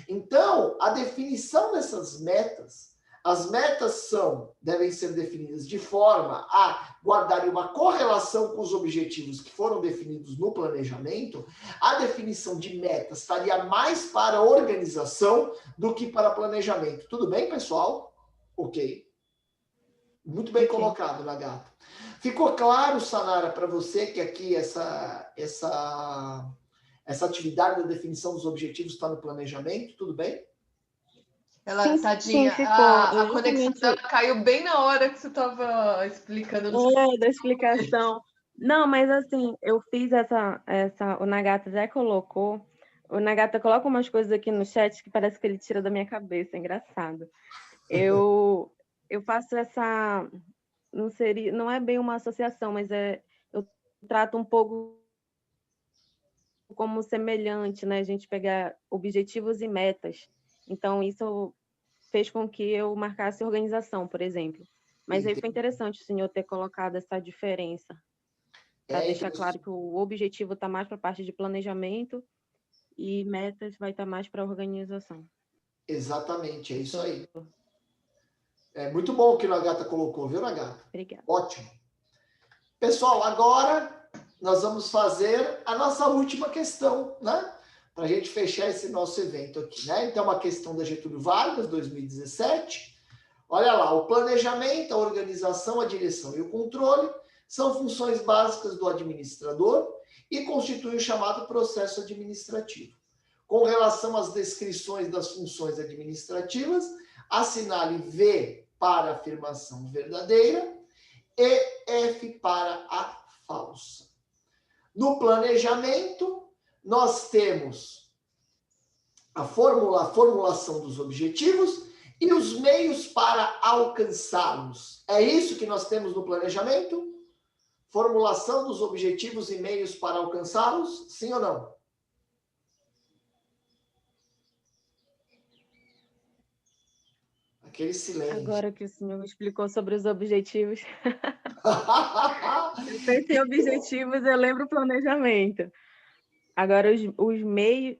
Então, a definição dessas metas, as metas devem ser definidas de forma a guardar uma correlação com os objetivos que foram definidos no planejamento. A definição de metas estaria mais para organização do que para planejamento. Tudo bem, pessoal? Ok. Muito bem colocado, Nagata. Ficou claro, Sanara, para você que aqui essa atividade da definição dos objetivos está no planejamento? Tudo bem? Ela, sim, tadinha, sim, ficou. a conexão dela caiu bem na hora que você estava explicando. Da explicação. Não, mas assim, eu fiz o Nagata já colocou. O Nagata coloca umas coisas aqui no chat que parece que ele tira da minha cabeça, é engraçado. Eu faço essa, não é bem uma associação, mas eu trato um pouco como semelhante, né? A gente pegar objetivos e metas. Então, isso fez com que eu marcasse organização, por exemplo. Mas aí foi interessante o senhor ter colocado essa diferença, para deixar claro que o objetivo está mais para a parte de planejamento e metas vai estar mais para a organização. Exatamente, é isso aí. É muito bom o que o Nagata colocou, viu, Nagata? Obrigada. Ótimo. Pessoal, agora nós vamos fazer a nossa última questão, né? Para a gente fechar esse nosso evento aqui, né? Então, uma questão da Getúlio Vargas, 2017. Olha lá, o planejamento, a organização, a direção e o controle são funções básicas do administrador e constituem o chamado processo administrativo. Com relação às descrições das funções administrativas, assinale V para a afirmação verdadeira e F para a falsa. No planejamento, nós temos a formulação dos objetivos e os meios para alcançá-los. É isso que nós temos no planejamento? Formulação dos objetivos e meios para alcançá-los? Sim ou não? Aquele silêncio. Agora que o senhor me explicou sobre os objetivos. Eu pensei em objetivos, eu lembro o planejamento. Agora, os meios,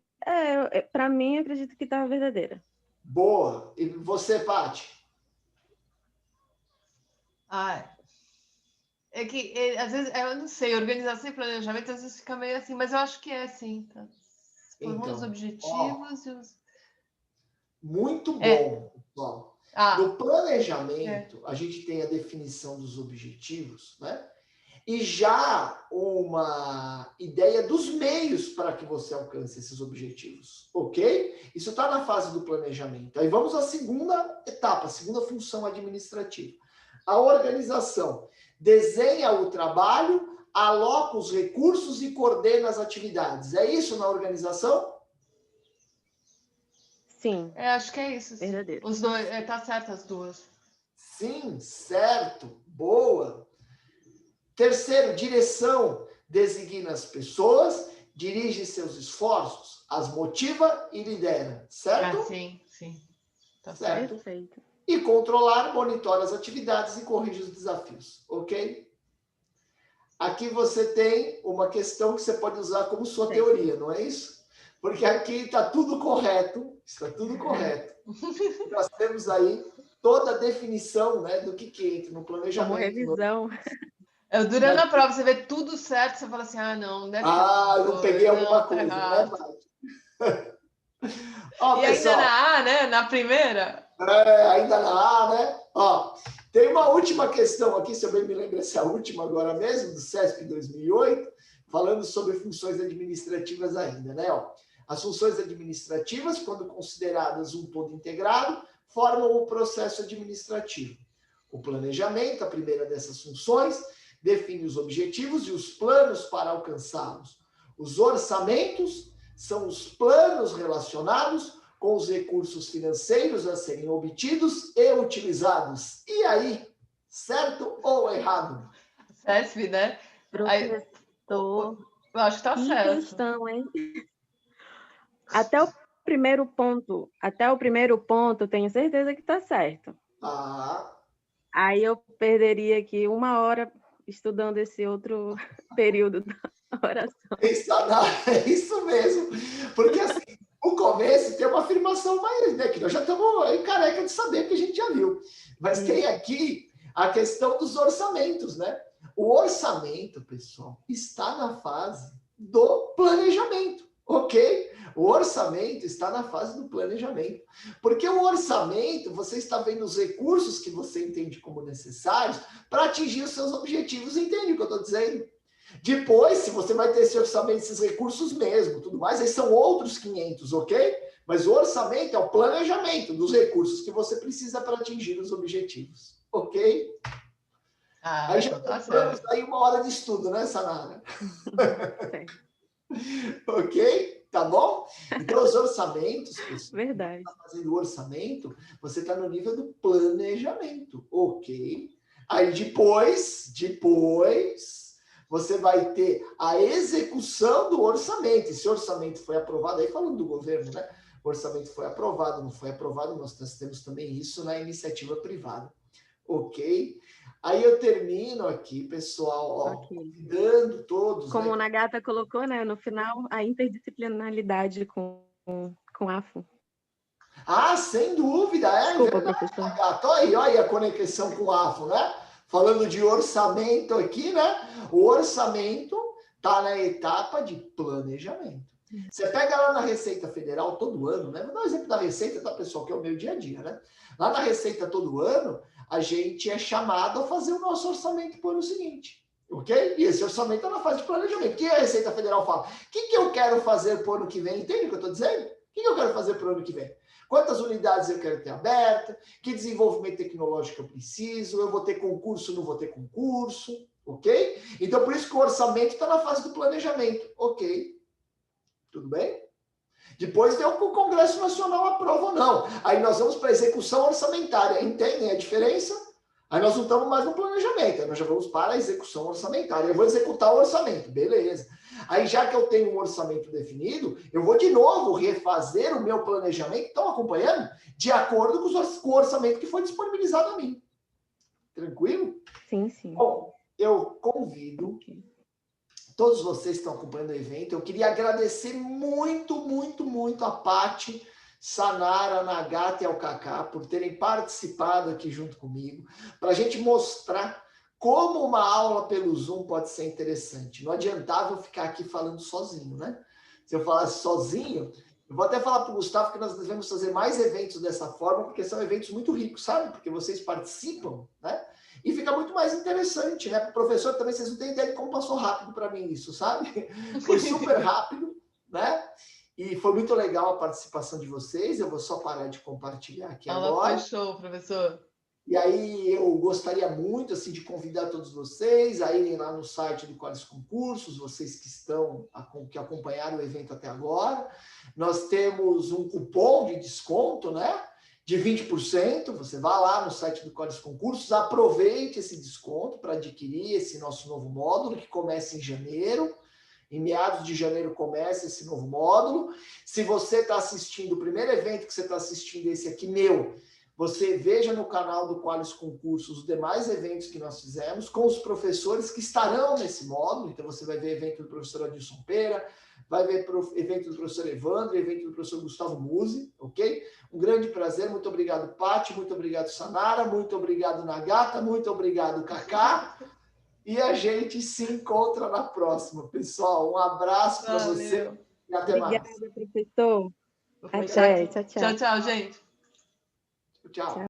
para mim, eu acredito que está verdadeira. Boa. E você, Paty? É que, às vezes, eu não sei, organização e planejamento, às vezes fica meio assim, mas eu acho que é assim, tá? Formula os objetivos e os... Muito bom, pessoal. No planejamento, a gente tem a definição dos objetivos, né? E já uma ideia dos meios para que você alcance esses objetivos, ok? Isso está na fase do planejamento. Aí vamos à segunda etapa, a segunda função administrativa. A organização desenha o trabalho, aloca os recursos e coordena as atividades. É isso na organização? Sim. Acho que é isso. Verdadeiro. Os dois, tá certo as duas. Sim, certo. Boa. Terceiro, direção. Designa as pessoas, dirige seus esforços, as motiva e lidera. Certo? Sim. Tá certo. Perfeito. E controlar, monitora as atividades e corrige os desafios. Ok? Aqui você tem uma questão que você pode usar como sua teoria, não é isso? Porque aqui está tudo correto, está tudo correto. Nós temos aí toda a definição, né, do que entra no planejamento. Como revisão. Durante a prova, você vê tudo certo, você fala assim, não, deve ter eu não peguei alguma coisa, né, Paty? E ainda na A, né, na primeira? Ainda na A, né? Tem uma última questão aqui, se eu bem me lembro, essa é a última agora mesmo, do CESP 2008, falando sobre funções administrativas ainda, né? Ó, as funções administrativas, quando consideradas um todo integrado, formam o processo administrativo. O planejamento, a primeira dessas funções, define os objetivos e os planos para alcançá-los. Os orçamentos são os planos relacionados com os recursos financeiros a serem obtidos e utilizados. E aí, certo ou errado? CESP, né? Professor, eu acho que tá que certo. questão, hein? Até o primeiro ponto, eu tenho certeza que está certo. Aí eu perderia aqui 1 hora estudando esse outro período da oração. É isso mesmo. Porque assim, o começo tem uma afirmação mais, né? Que nós já estamos aí careca de saber que a gente já viu. Mas tem aqui a questão dos orçamentos, né? O orçamento, pessoal, está na fase do planejamento, ok? O orçamento está na fase do planejamento. Porque o orçamento, você está vendo os recursos que você entende como necessários para atingir os seus objetivos. Entende o que eu estou dizendo? Depois, se você vai ter esse orçamento, esses recursos mesmo, tudo mais, aí são outros 500, ok? Mas o orçamento é o planejamento dos recursos que você precisa para atingir os objetivos, ok? Aí já temos aí 1 hora de estudo, né, Sanara? Ok? Tá bom? Então, os orçamentos, pessoal, verdade. Você está fazendo o orçamento, você está no nível do planejamento, ok? Aí depois, você vai ter a execução do orçamento. Esse orçamento foi aprovado, aí falando do governo, né? O orçamento foi aprovado, não foi aprovado, nós temos também isso na iniciativa privada, ok? Aí eu termino aqui, pessoal, ó, convidando todos. Como né? o Nagata colocou, né, no final, a interdisciplinaridade com a AFO. Sem dúvida, Desculpa, verdade, professor. Nagata. Olha aí a conexão com a AFO, né? Falando de orçamento aqui, né? O orçamento está na etapa de planejamento. Você pega lá na Receita Federal todo ano, né? Vou dar um exemplo da Receita, tá, pessoal? Que é o meu dia a dia, né? Lá na Receita todo ano, a gente é chamado a fazer o nosso orçamento para o ano seguinte, ok? E esse orçamento está na fase de planejamento. O que a Receita Federal fala? O que eu quero fazer para o ano que vem? Entende o que eu estou dizendo? O que eu quero fazer para o ano que vem? Quantas unidades eu quero ter aberta? Que desenvolvimento tecnológico eu preciso? Eu vou ter concurso, não vou ter concurso? Ok? Então, por isso que o orçamento está na fase do planejamento. Ok. Tudo bem? Depois tem o Congresso Nacional aprova ou não. Aí nós vamos para a execução orçamentária. Entendem a diferença? Aí nós não estamos mais no planejamento. Aí nós já vamos para a execução orçamentária. Eu vou executar o orçamento. Beleza. Aí já que eu tenho um orçamento definido, eu vou de novo refazer o meu planejamento. Estão acompanhando? De acordo com o orçamento que foi disponibilizado a mim. Tranquilo? Sim, sim. Bom, eu convido todos vocês que estão acompanhando o evento. Eu queria agradecer muito, muito, muito a Paty, Sanara, Nagata e ao Kaká por terem participado aqui junto comigo, para a gente mostrar como uma aula pelo Zoom pode ser interessante. Não adiantava eu ficar aqui falando sozinho, né? Se eu falasse sozinho, eu vou até falar para o Gustavo que nós devemos fazer mais eventos dessa forma, porque são eventos muito ricos, sabe? Porque vocês participam, né? E fica muito mais interessante, né? Para o professor também, vocês não têm ideia de como passou rápido para mim isso, sabe? Foi super rápido, né? E foi muito legal a participação de vocês. Eu vou só parar de compartilhar aqui agora. Ela foi show, professor. E aí eu gostaria muito assim, de convidar todos vocês a irem lá no site do Qualis Concursos, vocês que acompanharam o evento até agora. Nós temos um cupom de desconto, né? De 20%, você vai lá no site do Qualis Concursos, aproveite esse desconto para adquirir esse nosso novo módulo, que começa em janeiro. Em meados de janeiro começa esse novo módulo. Se você está assistindo, o primeiro evento que você está assistindo, esse aqui, você veja no canal do Qualis Concursos os demais eventos que nós fizemos, com os professores que estarão nesse módulo. Então, você vai ver evento do professor Adilson Pera, vai ver evento do professor Evandro, evento do professor Gustavo Musi, ok? Um grande prazer, muito obrigado, Paty, muito obrigado, Sanara, muito obrigado, Nagata, muito obrigado, Kaká. E a gente se encontra na próxima, pessoal. Um abraço para você e até mais. Obrigada, professor. Até. Tchau, tchau. Tchau, tchau, gente. Tchau.